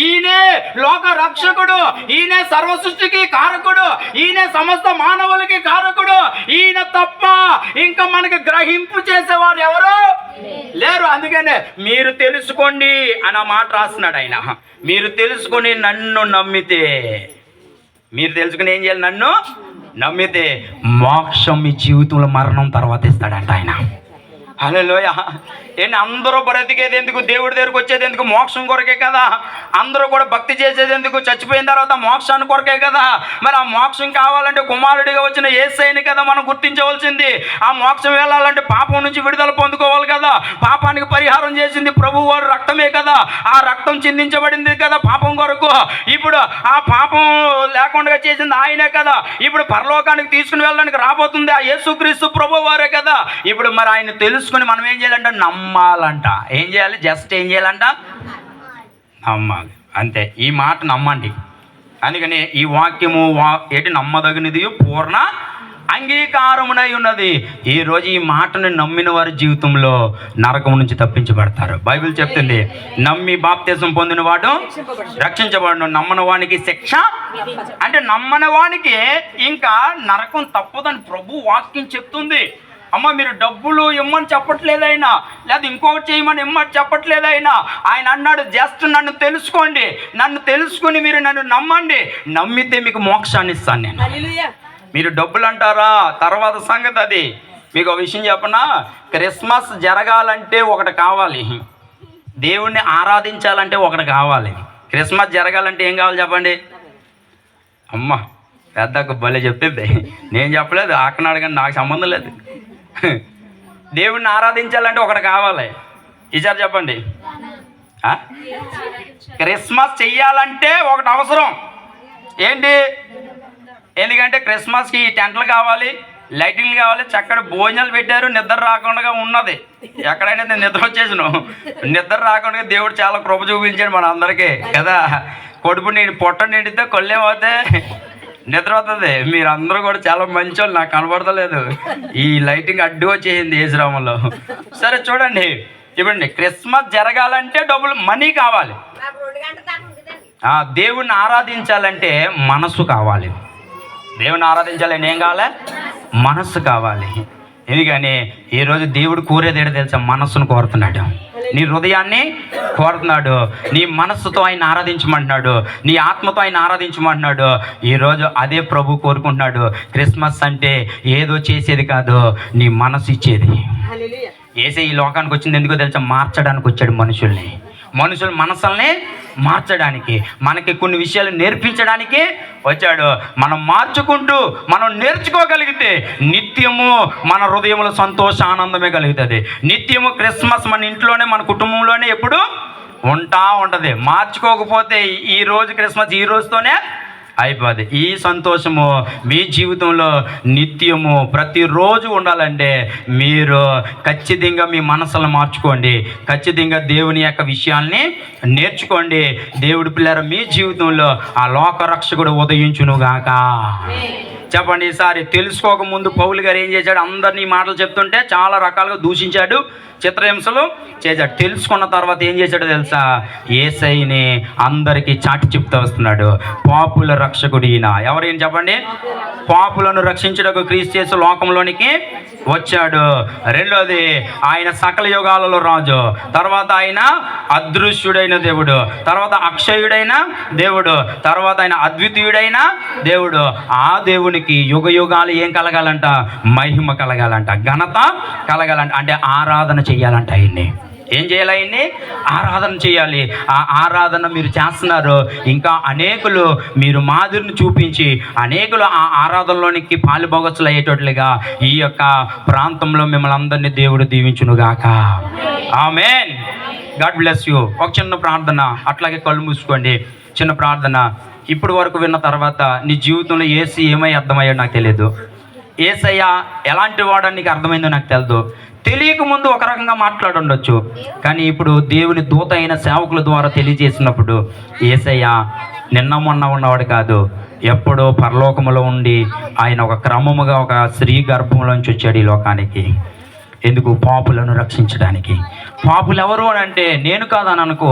ఈయనే, లోక రక్షకుడు ఈయనే, సర్వ సృష్టికి కారకుడు ఈయనే, సమస్త మానవులకి కారకుడు ఈయన తప్ప ఇంకా మనకి గ్రహింపు చేసేవారు ఎవరు లేరు. అందుకనే మీరు తెలుసుకోండి అన్న మాట రాస్తున్నాడు ఆయన. మీరు తెలుసుకొని నన్ను నమ్మితే, మీరు తెలుసుకుని ఏం చేయాలి? నన్ను నమ్మితే మోక్షం మీ జీవితంలో మరణం తర్వాత ఇస్తాడంట ఆయన. హల్లెలూయా. ఏంటి అందరూ బ్రతికేది ఎందుకు? దేవుడి దగ్గరికి వచ్చేది ఎందుకు? మోక్షం కొరకే కదా. అందరూ కూడా భక్తి చేసేది ఎందుకు? చచ్చిపోయిన తర్వాత మోక్షాన్ని కొరకే కదా. మరి ఆ మోక్షం కావాలంటే కుమారుడిగా వచ్చిన యేసయ్యని కదా మనం గుర్తించవలసింది. ఆ మోక్షం వెళ్ళాలంటే పాపం నుంచి విడుదల పొందుకోవాలి కదా. పాపానికి పరిహారం చేసింది ప్రభు వారు రక్తమే కదా. ఆ రక్తం చిందించబడింది కదా పాపం కొరకు. ఇప్పుడు ఆ పాపం లేకుండా చేసింది ఆయనే కదా. ఇప్పుడు పరలోకానికి తీసుకుని వెళ్ళడానికి రాబోతుంది ఆ యేసుక్రీస్తు ప్రభు వారే కదా. ఇప్పుడు మరి ఆయన తెలుసుకుని మనం ఏం చేయాలంటే నమ్మాలంట. ఏం చేయాలి? జస్ట్ ఏం చేయాలంట? నమ్మాలి అంతే. ఈ మాట నమ్మండి. అందుకని ఈ వాక్యము ఏంటి? నమ్మదగినది, పూర్ణ అంగీకారమునై ఉన్నది. ఈరోజు ఈ మాటను నమ్మిన వారి జీవితంలో నరకం నుంచి తప్పించబడతారు. బైబిల్ చెప్తుంది, నమ్మి బాప్తిసం పొందిన వాడు రక్షించబడును, నమ్మని వానికి శిక్ష. అంటే నమ్మని వానికి ఇంకా నరకం తప్పదని ప్రభు వాక్యం చెప్తుంది. అమ్మ మీరు డబ్బులు ఇమ్మని చెప్పట్లేదు ఆయన, లేదా ఇంకొకటి చేయమని ఇమ్మని చెప్పట్లేదు ఆయన. ఆయన అన్నాడు జస్ట్ నన్ను తెలుసుకోండి, నన్ను తెలుసుకుని మీరు నన్ను నమ్మండి, నమ్మితే మీకు మోక్షాన్ని ఇస్తాను నేను. మీరు డబ్బులు అంటారా, తర్వాత సంగతి అది. మీకు ఒక విషయం చెప్పనా? క్రిస్మస్ జరగాలంటే ఒకటి కావాలి, దేవుణ్ణి ఆరాధించాలంటే ఒకటి కావాలి. క్రిస్మస్ జరగాలంటే ఏం కావాలి చెప్పండి? అమ్మ పెద్దకు భలే చెప్పింది, నేను చెప్పలేదు, ఆకనాడు కానీ నాకు సంబంధం లేదు. దేవుణ్ణి ఆరాధించాలంటే ఒకటి కావాలి. ఈసారి చెప్పండి. క్రిస్మస్ చెయ్యాలంటే ఒకటి అవసరం. ఏంటి? ఎందుకంటే క్రిస్మస్కి టెంట్లు కావాలి, లైటింగ్లు కావాలి, చక్కటి భోజనాలు పెట్టారు, నిద్ర రాకుండా ఉన్నది. ఎక్కడైనా నిద్ర వచ్చేసాను, నిద్ర రాకుండా దేవుడు చాలా కృప చూపించాడు మన అందరికీ కదా. కడుపు పొట్ట నిండితే కొల్లేమవుతే నిద్ర వస్తుంది. మీరు అందరూ కూడా చాలా మంచి వాళ్ళు, నాకు కనబడతలేదు. ఈ లైటింగ్ అడ్డు వచ్చేసింది ఏసురామంలో. సరే చూడండి, ఇవ్వండి. క్రిస్మస్ జరగాలంటే డబ్బులు, మనీ కావాలి. దేవుణ్ణి ఆరాధించాలంటే మనసు కావాలి. దేవుణ్ణి ఆరాధించాలని ఏం కావాలి? మనస్సు కావాలి. ఎందుకని ఈరోజు దేవుడు కోరేది ఏంటో తెలుసా? మనస్సును కోరుతున్నాడు. నీ హృదయాన్ని కోరుతున్నాడు. నీ మనస్సుతో ఆయన ఆరాధించమంటున్నాడు. నీ ఆత్మతో ఆయన ఆరాధించమంటున్నాడు. ఈరోజు అదే ప్రభు కోరుకుంటున్నాడు. క్రిస్మస్ అంటే ఏదో చేసేది కాదు, నీ మనసు ఇచ్చేది. యేసే ఈ లోకానికి వచ్చింది ఎందుకో తెలుసా? మార్చడానికి వచ్చాడు మనుషుల్ని. మనుషుల మనసుల్ని మార్చడానికి, మనకి కొన్ని విషయాలు నేర్పించడానికి వచ్చాడు. మనం మార్చుకుంటూ మనం నేర్చుకోగలిగితే నిత్యము మన హృదయంలో సంతోష ఆనందమే కలుగుతుంది. నిత్యము క్రిస్మస్ మన ఇంట్లోనే, మన కుటుంబంలోనే ఎప్పుడు ఉంటుంది. మార్చుకోకపోతే ఈ రోజు క్రిస్మస్ ఈ రోజుతోనే అయిపోద్ది. ఈ సంతోషము మీ జీవితంలో నిత్యము ప్రతిరోజు ఉండాలంటే మీరు ఖచ్చితంగా మీ మనసులను మార్చుకోండి. ఖచ్చితంగా దేవుని యొక్క విషయాల్ని నేర్చుకోండి. దేవుడి పిల్లలు మీ జీవితంలో ఆ లోకరక్షకుడు ఉదయించునుగాక. చెప్పండి. ఈసారి తెలుసుకోకముందు పౌలు గారు ఏం చేశాడు? అందరినీ మాటలు చెప్తుంటే చాలా రకాలుగా దూషించాడు, చిత్రహింసలు చేశాడు. తెలుసుకున్న తర్వాత ఏం చేశాడో తెలుసా? యేసయ్యని అందరికీ చాటి చెప్తూ వస్తున్నాడు. పాపుల రక్షకుడు ఈయన. ఎవరైనా చెప్పండి? పాపులను రక్షించడానికి క్రీస్తు యేసు లోకంలోనికి వచ్చాడు. రెండోది, ఆయన సకల యుగాలలో రాజు. తర్వాత ఆయన అదృశ్యుడైన దేవుడు. తర్వాత అక్షయుడైన దేవుడు. తర్వాత ఆయన అద్వితీయుడైన దేవుడు. ఆ దేవునికి యుగ యుగాలు ఏం కలగాలంట? మహిమ కలగాలంట, ఘనత కలగాలంట. అంటే ఆరాధన చెయ్యాలంట. ఆయన్ని ఏం చేయాలి? ఆయన్ని ఆరాధన చేయాలి. ఆ ఆరాధన మీరు చేస్తున్నారు. ఇంకా అనేకులు మీరు మాదిరిని చూపించి అనేకులు ఆ ఆరాధనలోనికి పాలుభోగస్తులు అయ్యేటట్లుగా ఈ యొక్క ప్రాంతంలో మిమ్మల్ని అందరినీ దేవుడు దీవించునుగాక. ఆమేన్. God bless you. ఒక చిన్న ప్రార్థన, అట్లాగే కళ్ళు మూసుకోండి. చిన్న ప్రార్థన. ఇప్పటి వరకు విన్న తర్వాత నీ జీవితంలో యేసు ఏమై అర్థమయ్యాడో నాకు తెలియదు. యేసయ్య ఎలాంటి వాడని నీకు అర్థమైందో నాకు తెలియదు. తెలియక ముందు ఒక రకంగా మాట్లాడుండొచ్చు, కానీ ఇప్పుడు దేవుని దూత అయిన సేవకుల ద్వారా తెలియజేసినప్పుడు యేసయ్య నిన్న మొన్న ఉన్నవాడు కాదు, ఎప్పుడో పరలోకములో ఉండి ఆయన ఒక క్రమముగా ఒక స్త్రీ గర్భంలోంచి వచ్చాడు ఈ లోకానికి. ఎందుకు? పాపులను రక్షించడానికి. పాపులు ఎవరు అని అంటే నేను కాదని అనుకో,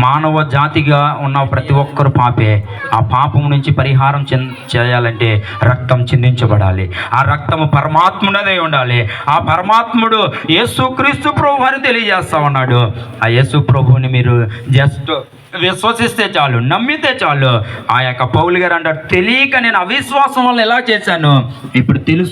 మానవ జాతిగా ఉన్న ప్రతి ఒక్కరు పాపే. ఆ పాపం నుంచి పరిహారం చేయాలంటే రక్తం చిందించబడాలి. ఆ రక్తము పరమాత్ముడదే ఉండాలి. ఆ పరమాత్ముడు యేసుక్రీస్తు ప్రభు అని తెలియజేస్తా ఉన్నాడు. ఆ యేసు ప్రభువుని మీరు జస్ట్ విశ్వసిస్తే చాలు, నమ్మితే చాలు. ఆ యొక్క పౌలు గారు అంటారు, తెలియక నేను అవిశ్వాసం వల్ల ఎలా చేశాను, ఇప్పుడు తెలుసు.